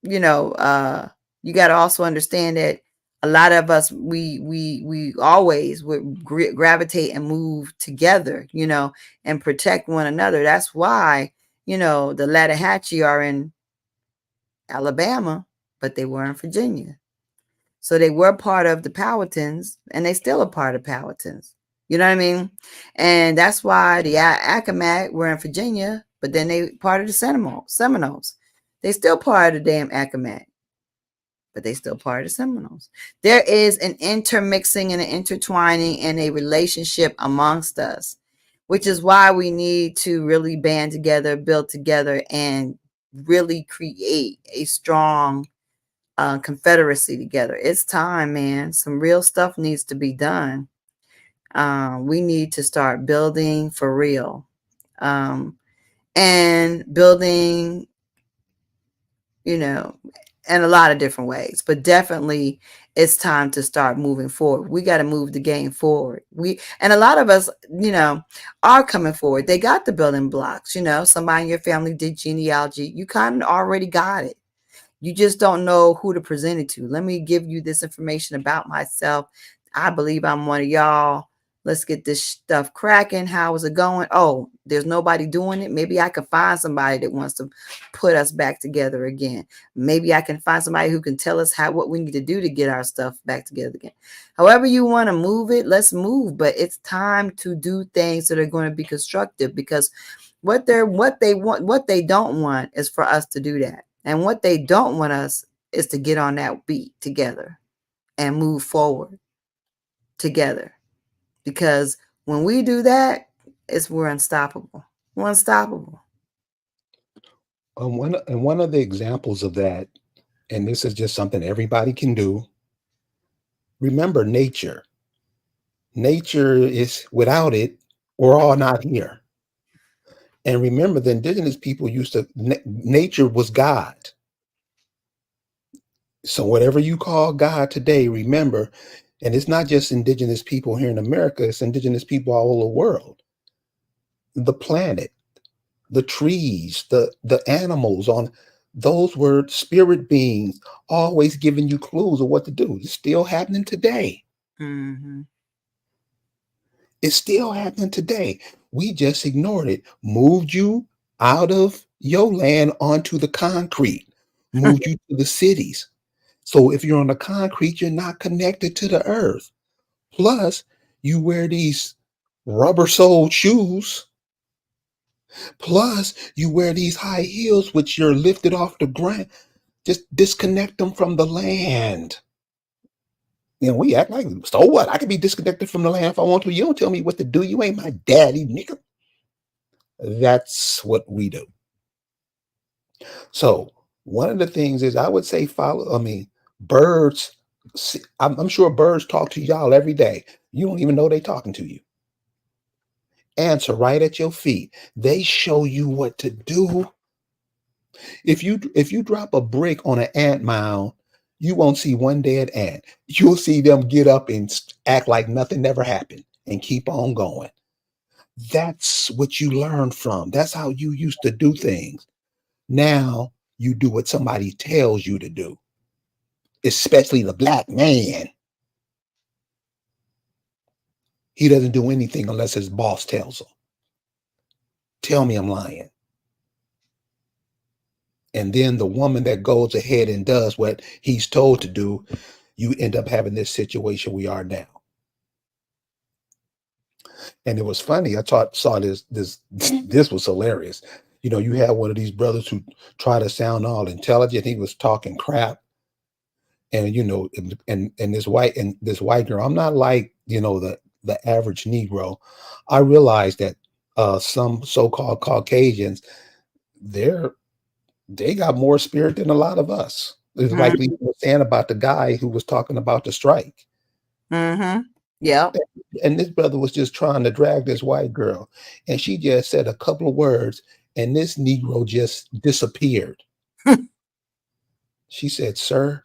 you know, you got to also understand that a lot of us, we always would gravitate and move together, and protect one another. That's why, the Lattahatchie are in Alabama, but they were in Virginia. So they were part of the Powhatans, and they still a part of Powhatans. You know what I mean? And that's why the Accomack were in Virginia, but then they part of the Seminoles. They still part of the damn Accomack, but they still part of the Seminoles. There is an intermixing and an intertwining and a relationship amongst us, which is why we need to really band together, build together, and really create a strong confederacy together. It's time, man. Some real stuff needs to be done. We need to start building for real, and building, in a lot of different ways. But definitely, it's time to start moving forward. We got to move the game forward. And a lot of us, are coming forward. They got the building blocks. Somebody in your family did genealogy. You kind of already got it. You just don't know who to present it to. Let me give you this information about myself. I believe I'm one of y'all. Let's get this stuff cracking. How is it going? Oh, there's nobody doing it. Maybe I can find somebody that wants to put us back together again. Maybe I can find somebody who can tell us what we need to do to get our stuff back together again. However you want to move it, let's move. But it's time to do things that are going to be constructive, because what they don't want is for us to do that. And what they don't want us is to get on that beat together and move forward together. Because when we do that, we're unstoppable. We're unstoppable. One of the examples of that, and this is just something everybody can do. Remember nature. Nature is, without it, we're all not here. And remember, the indigenous people used to, nature was God. So whatever you call God today, remember, and it's not just indigenous people here in America, it's indigenous people all over the world. The planet, the trees, the animals, on those were spirit beings, always giving you clues of what to do. It's still happening today. Mm-hmm. It's still happening today. We just ignored it. Moved you out of your land onto the concrete, moved you to the cities. So if you're on the concrete, you're not connected to the earth. Plus, you wear these rubber soled shoes. Plus, you wear these high heels, which you're lifted off the ground. Just disconnect them from the land. We act like, so what? I can be disconnected from the land if I want to. You don't tell me what to do. You ain't my daddy, nigga. That's what we do. So one of the things is I would say follow. I mean, birds. I'm sure birds talk to y'all every day. You don't even know they talking to you. Ants are right at your feet. They show you what to do. If you drop a brick on an ant mound, you won't see one dead ant. You'll see them get up and act like nothing never happened and keep on going. That's what you learn from. That's how you used to do things. Now you do what somebody tells you to do, especially the black man. He doesn't do anything unless his boss tells him. Tell me I'm lying. And then the woman that goes ahead and does what he's told to do, you end up having this situation we are now. And it was funny. I saw this was hilarious. You know, you had one of these brothers who try to sound all intelligent. He was talking crap, and you know, and this white girl. I'm not like the average Negro. I realize that some so-called Caucasians, they're they got more spirit than a lot of us. It's like we Mm-hmm. were saying about the guy who was talking about the strike. Mm-hmm. Yep. And this brother was just trying to drag this white girl. And she just said a couple of words, and this Negro just disappeared. She said, "Sir,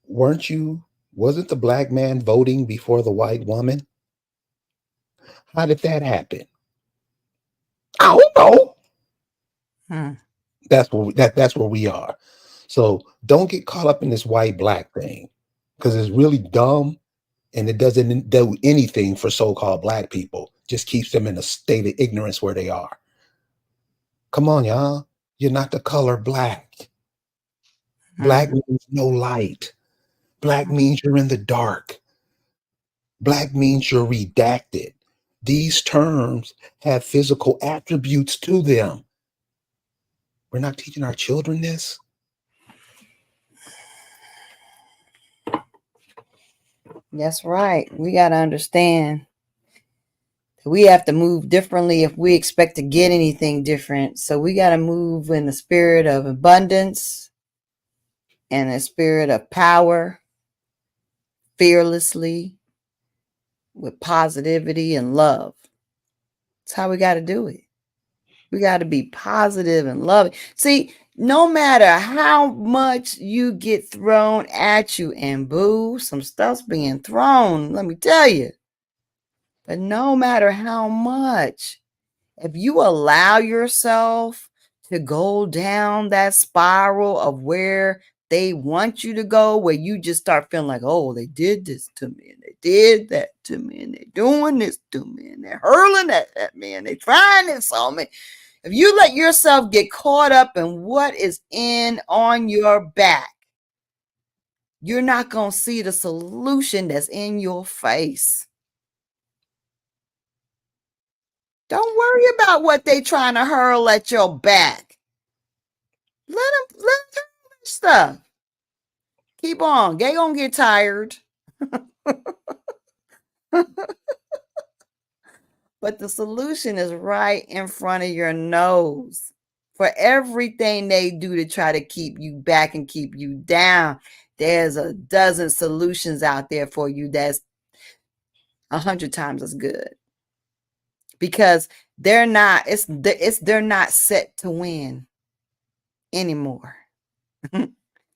wasn't the black man voting before the white woman? How did that happen?" I don't know. Mm. That's where we are. So don't get caught up in this white black thing because it's really dumb and it doesn't do anything for so-called black people. Just keeps them in a state of ignorance where they are. Come on, y'all. You're not the color black. Black Mm. means no light. Black means you're in the dark. Black means you're redacted. These terms have physical attributes to them. We're not teaching our children this. That's right. We got to understand that we have to move differently if we expect to get anything different. So we got to move in the spirit of abundance and the spirit of power, fearlessly, with positivity and love. That's how we got to do it. We got to be positive and loving. See, no matter how much you get thrown at you, and boo, some stuff's being thrown, let me tell you. But no matter how much, if you allow yourself to go down that spiral of where they want you to go, where you just start feeling like, oh, they did this to me, and they did that to me, and they're doing this to me, and they're hurling at me, and they're trying this on me. If you let yourself get caught up in what is in on your back, you're not going to see the solution that's in your face. Don't worry about what they trying to hurl at your back. Let them do stuff. Keep on. They gonna get tired. But the solution is right in front of your nose. For everything they do to try to keep you back and keep you down, there's a dozen solutions out there for you that's 100 times as good. Because they're not, they're not set to win anymore.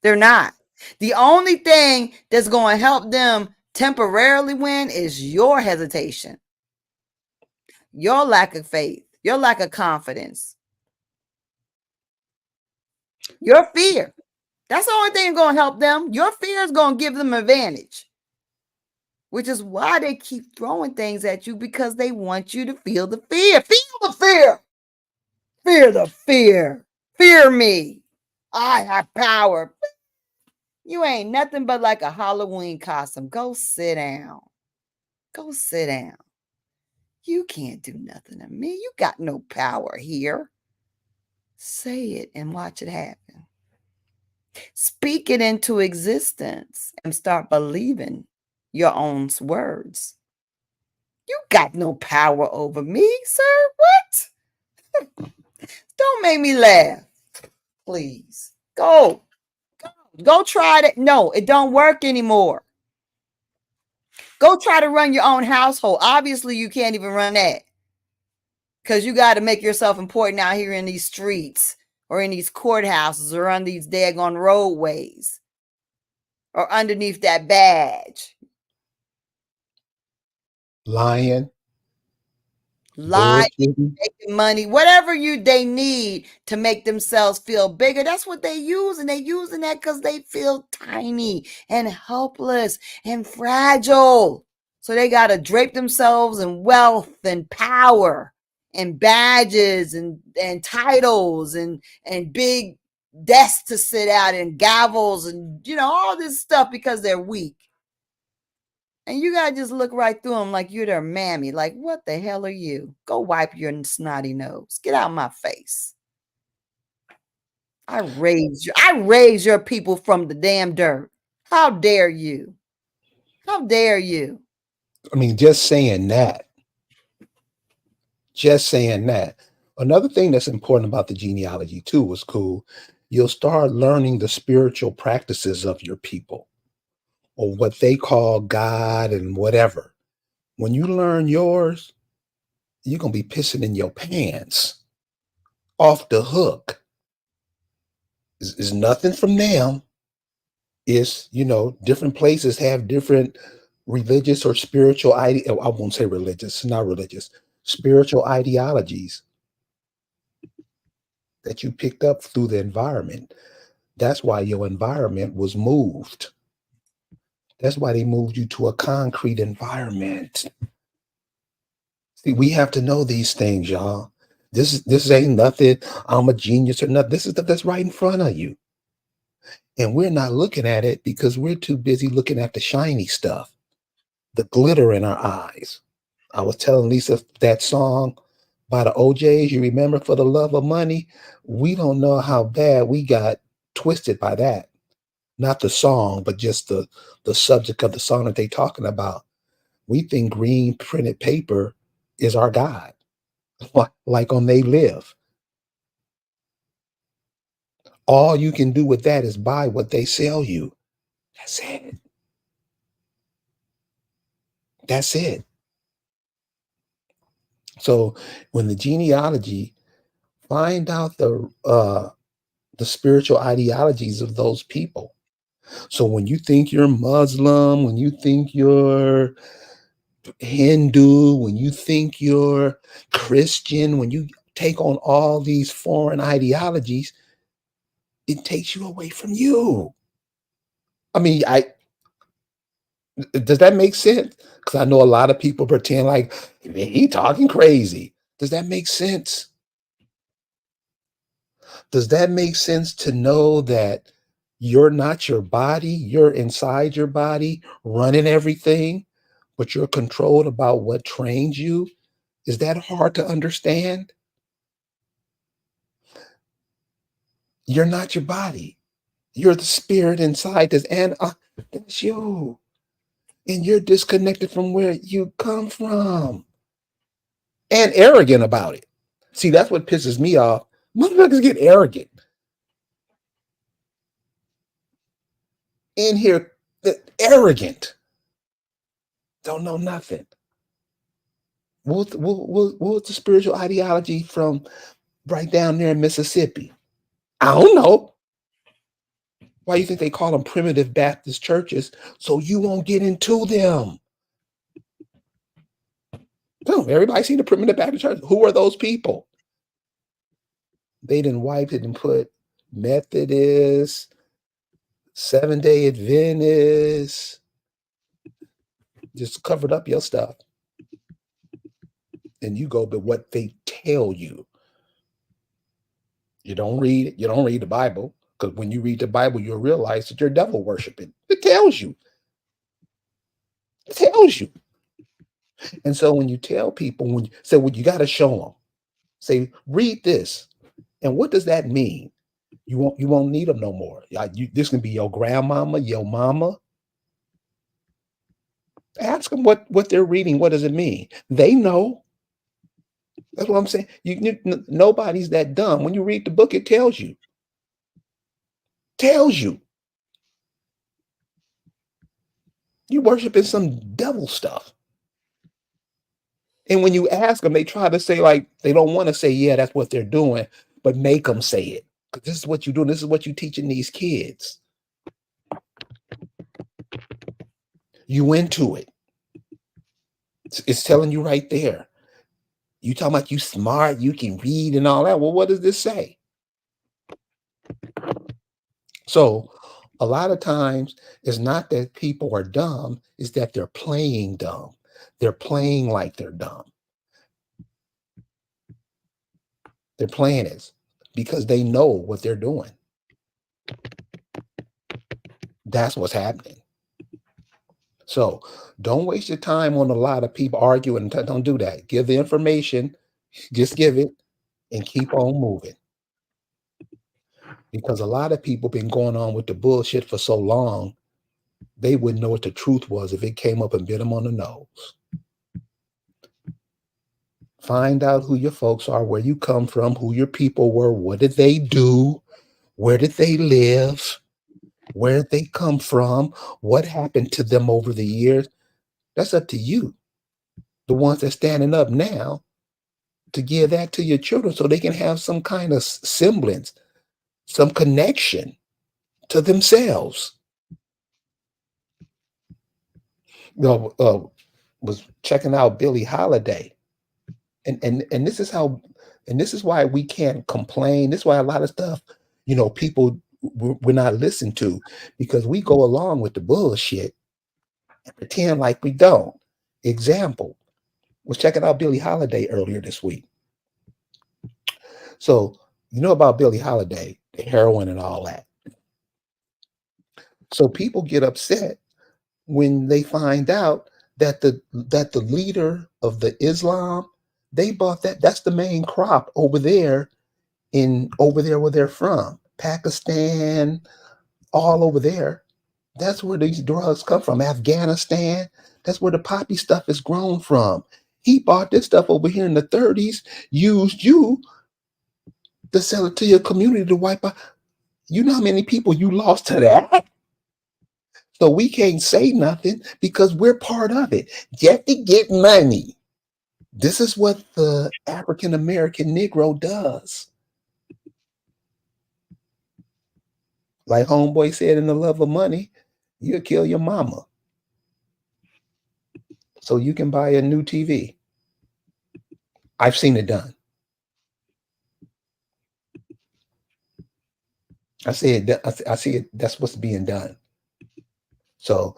They're not. The only thing that's going to help them temporarily win is your hesitation, your lack of faith, your lack of confidence, your fear. That's the only thing going to help them. Your fear is going to give them advantage, which is why they keep throwing things at you, because they want you to feel the fear. Feel the fear. Fear the fear. Fear me. I have power. You ain't nothing but like a Halloween costume. Go sit down. Go sit down. You can't do nothing to me. You got no power here. Say it and watch it happen. Speak it into existence and start believing your own words. You got no power over me, sir. What? Don't make me laugh. Please. Go. Go try it. No, it don't work anymore. Go try to run your own household. Obviously, you can't even run that because you got to make yourself important out here in these streets or in these courthouses or on these daggone roadways or underneath that badge. Lying, Lie, bullshitting. making money, whatever they need to make themselves feel bigger. That's what they use, and they using that because they feel tiny and helpless and fragile. So they got to drape themselves in wealth and power and badges and titles and big desks to sit at and gavels and all this stuff because they're weak. And you gotta just look right through them like you're their mammy. Like, what the hell are you? Go wipe your snotty nose. Get out of my face. I raised you. I raised your people from the damn dirt. How dare you? How dare you? I mean, just saying that. Just saying that. Another thing that's important about the genealogy too was cool. You'll start learning the spiritual practices of your people or what they call God and whatever. When you learn yours, you're gonna be pissing in your pants off the hook. It's nothing from them. It's different places have different religious or spiritual I won't say religious, it's not religious, spiritual ideologies that you picked up through the environment. That's why your environment was moved. That's why they moved you to a concrete environment. See, we have to know these things, y'all. This ain't nothing. I'm a genius or nothing. This is stuff that's right in front of you. And we're not looking at it because we're too busy looking at the shiny stuff, the glitter in our eyes. I was telling Lisa that song by the OJs, you remember For the Love of Money? We don't know how bad we got twisted by that. Not the song, but just the subject of the song that they talking about. We think green printed paper is our God, like on They Live. All you can do with that is buy what they sell you. That's it. That's it. So when the genealogy, find out the spiritual ideologies of those people. So when you think you're Muslim, when you think you're Hindu, when you think you're Christian, when you take on all these foreign ideologies, it takes you away from you. I mean, I does that make sense? Because I know a lot of people pretend like he talking crazy. Does that make sense? Does that make sense to know that you're not your body, you're inside your body, running everything, but you're controlled about what trains you? Is that hard to understand? You're not your body. You're the spirit inside this, and it's you. And you're disconnected from where you come from and arrogant about it. See, that's what pisses me off. Motherfuckers get arrogant in here, arrogant, don't know nothing. What's the spiritual ideology from right down there in Mississippi? I don't know. Why you think they call them primitive Baptist churches? So you won't get into them. Boom, everybody seen the primitive Baptist church. Who are those people? They didn't wipe it and put Methodist, Seventh-day Adventist, just covered up your stuff. And you go by what they tell you. You don't read it. You don't read the Bible. Because when you read the Bible, you'll realize that you're devil worshiping. It tells you. It tells you. And so when you tell people, when you say, well, you got to show them. Say, read this. And what does that mean? You won't need them no more. This can be your grandmama, your mama. Ask them what they're reading. What does it mean? They know. That's what I'm saying. Nobody's that dumb. When you read the book, it tells you. Tells you. You worshiping some devil stuff. And when you ask them, they try to say, like, they don't want to say, yeah, that's what they're doing, but make them say it. Because this is what you're doing. This is what you're teaching these kids. You into it. It's telling you right there. You talking about you smart, you can read and all that. Well, what does this say? So a lot of times it's not that people are dumb, it's that they're playing dumb. They're playing like they're dumb. They're playing it because they know what they're doing. That's what's happening. So don't waste your time on a lot of people arguing. Don't do that. Give the information, just give it and keep on moving. Because a lot of people been going on with the bullshit for so long, they wouldn't know what the truth was if it came up and bit them on the nose. Find out who your folks are, where you come from, who your people were, what did they do, where did they live, where did they come from, what happened to them over the years. That's up to you, the ones that's standing up now, to give that to your children so they can have some kind of semblance, some connection to themselves. You know, was checking out Billie Holiday, and this is how, and this is why we can't complain. This is why a lot of stuff, people we're not listened to, because we go along with the bullshit and pretend like we don't. Example, was checking out Billie Holiday earlier this week. So you know about Billie Holiday, the heroin and all that. So people get upset when they find out that the leader of the Islam, they bought that's the main crop over there where they're from, Pakistan, all over there. That's where these drugs come from. Afghanistan, that's where the poppy stuff is grown from. He bought this stuff over here in the 30s, used you to sell it to your community to wipe out. You know how many people you lost to that? So we can't say nothing because we're part of it. You have to get money. This is what the African American Negro does. Like homeboy said, in the love of money, you'll kill your mama so you can buy a new TV. I've seen it done. I see it. I see it. That's what's being done. So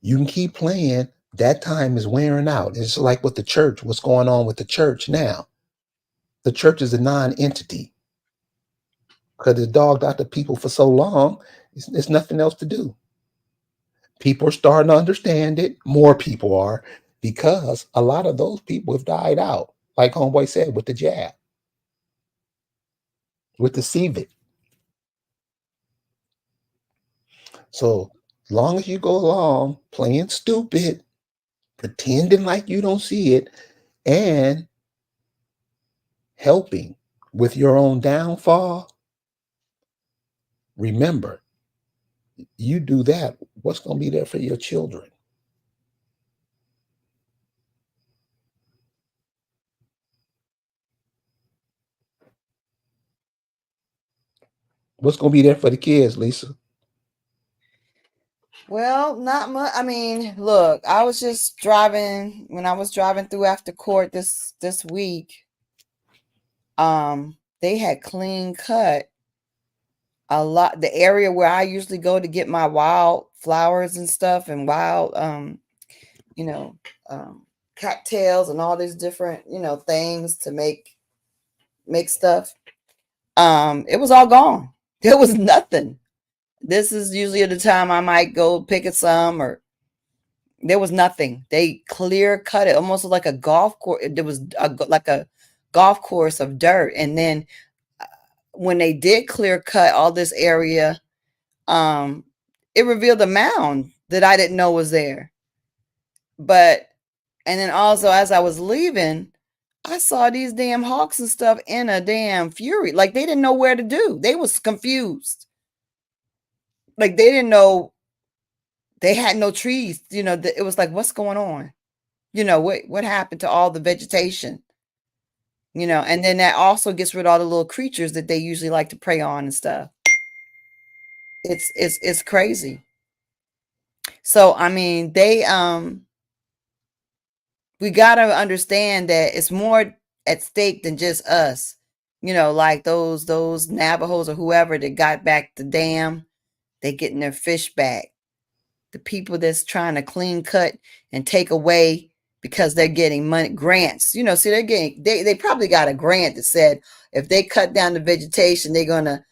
you can keep playing. That time is wearing out. It's like with the church. What's going on with the church now? The church is a non-entity because it's dogged out the people for so long. There's nothing else to do. People are starting to understand it. More people are, because a lot of those people have died out. Like homeboy said, with the jab, with the CVIT. So as long as you go along playing stupid, pretending like you don't see it, and helping with your own downfall, remember, you do that, what's going to be there for your children? What's going to be there for the kids, Lisa? Well, not much. I mean, look, I was just driving when I was driving through after court this week. They had clean cut a lot the area where I usually go to get my wild flowers and stuff, and wild you know, cattails and all these different, things to make stuff. It was all gone. There was nothing. This is usually the time I might go pick at some, or there was nothing. They clear cut it, almost like a golf course. There was like a golf course of dirt, and then when they did clear cut all this area, um, it revealed a mound that I didn't know was there. But and then also as I was leaving, I saw these damn hawks and stuff in a damn fury. Like they didn't know where to do. They was confused. Like they didn't know, they had no trees. It was like, what's going on? What happened to all the vegetation? And then that also gets rid of all the little creatures that they usually like to prey on and stuff. It's crazy. So I mean, we got to understand that it's more at stake than just us. Like those Navajos or whoever that got back the dam, they getting their fish back. The people that's trying to clean cut and take away because they're getting money grants. See, they probably got a grant that said if they cut down the vegetation, they're gonna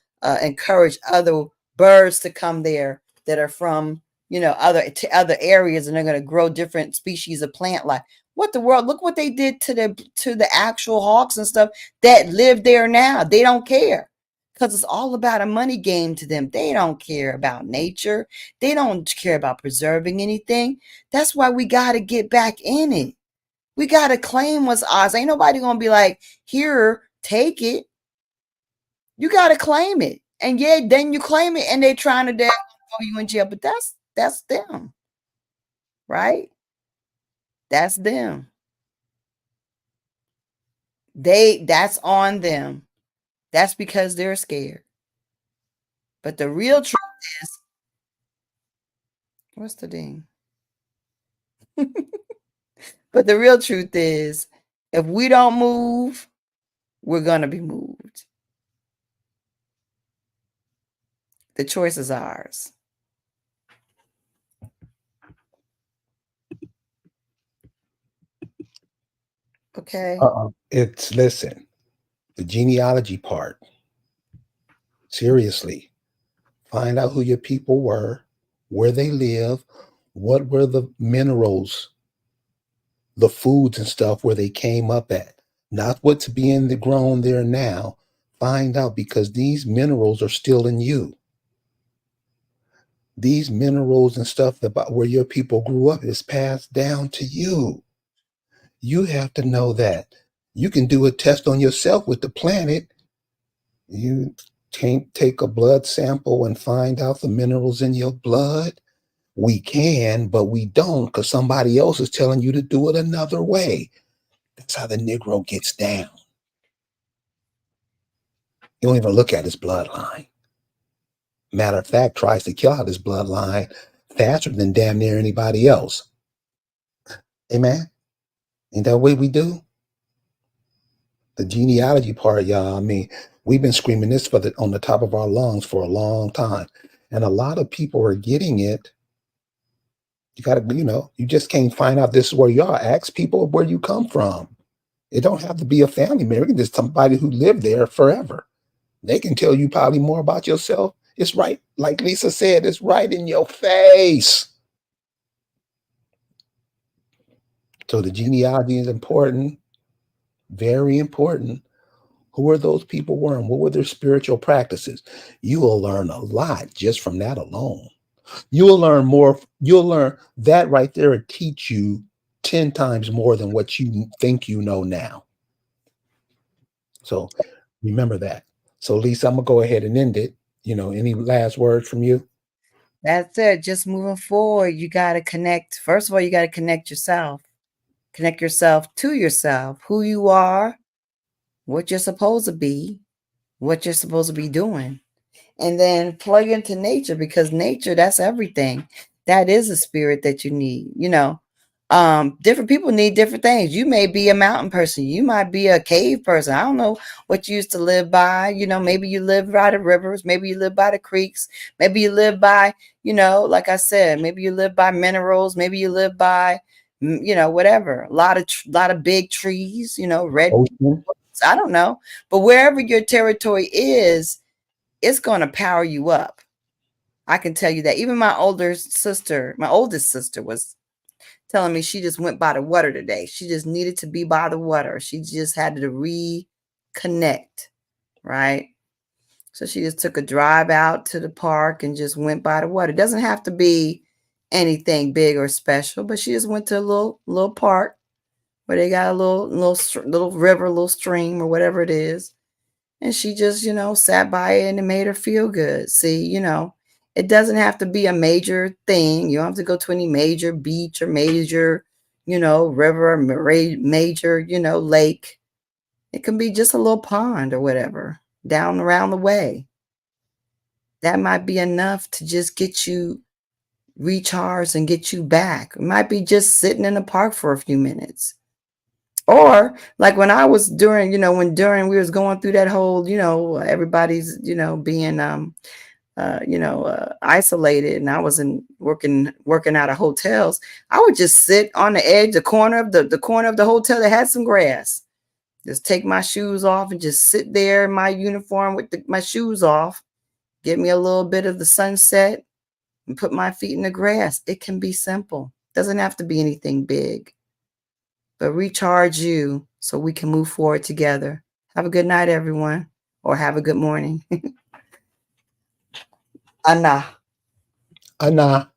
encourage other birds to come there that are from other areas, and they're gonna grow different species of plant life. What the world? Look what they did to the actual hawks and stuff that live there now. They don't care because it's all about a money game to them. They don't care about nature. They don't care about preserving anything. That's why we got to get back in it. We got to claim what's ours. Ain't nobody going to be like, here, take it. You got to claim it. And yeah, then you claim it and they're trying to throw you in jail. But that's them, right? That's them. That's on them. That's because they're scared. But the real truth is, what's the ding? But the real truth is, if we don't move, we're going to be moved. The choice is ours. Okay. Listen, the genealogy part. Seriously, find out who your people were, where they live, what were the minerals, the foods and stuff where they came up at. Not what's being grown there now. Find out, because these minerals are still in you. These minerals and stuff about where your people grew up is passed down to you. You have to know that. You can do a test on yourself with the planet. You can't take a blood sample and find out the minerals in your blood. We can, but we don't, because somebody else is telling you to do it another way. That's how the Negro gets down. You don't even look at his bloodline. Matter of fact, tries to kill out his bloodline faster than damn near anybody else. Amen? Ain't that what we do? The genealogy part, y'all, I mean, we've been screaming this on the top of our lungs for a long time. And a lot of people are getting it. You got to, you just can't find out this is where you are. Ask people where you come from. It don't have to be a family member. It can just somebody who lived there forever. They can tell you probably more about yourself. It's right. Like Lisa said, it's right in your face. So the genealogy is important, very important. Who are those people were and what were their spiritual practices? You will learn a lot just from that alone. You will learn more. You'll learn that right there and teach you 10 times more than what you think you know now. So remember that. So Lisa, I'm gonna go ahead and end it. Any last words from you? That's it. Just moving forward, you got to connect. First of all, you got to connect yourself. Connect yourself to yourself, who you are, what you're supposed to be, what you're supposed to be doing. And then plug into nature, because nature, that's everything. That is a spirit that you need. Different people need different things. You may be a mountain person, you might be a cave person. I don't know what you used to live by. Maybe you live by the rivers, maybe you live by the creeks, maybe you live by, like I said, maybe you live by minerals, maybe you live by whatever, a lot of big trees, red. I don't know, but wherever your territory is, it's going to power you up. I can tell you that. Even my oldest sister was telling me she just went by the water today. She just needed to be by the water. She just had to reconnect, right? So she just took a drive out to the park and just went by the water. It doesn't have to be anything big or special, but she just went to a little park where they got a little river, little stream or whatever it is. And she just, sat by it and it made her feel good. See, It doesn't have to be a major thing. You don't have to go to any major beach or major, river, or major, lake. It can be just a little pond or whatever down around the way. That might be enough to just get you recharged and get you back. It might be just sitting in the park for a few minutes. Or like when I was during we was going through that whole, everybody's, being isolated, and I was working out of hotels. I would just sit on the edge, the corner of the hotel that had some grass. Just take my shoes off and just sit there in my uniform with my shoes off, get me a little bit of the sunset, and put my feet in the grass. It can be simple. Doesn't have to be anything big. But recharge you so we can move forward together. Have a good night, everyone, or have a good morning. Anna. Anna.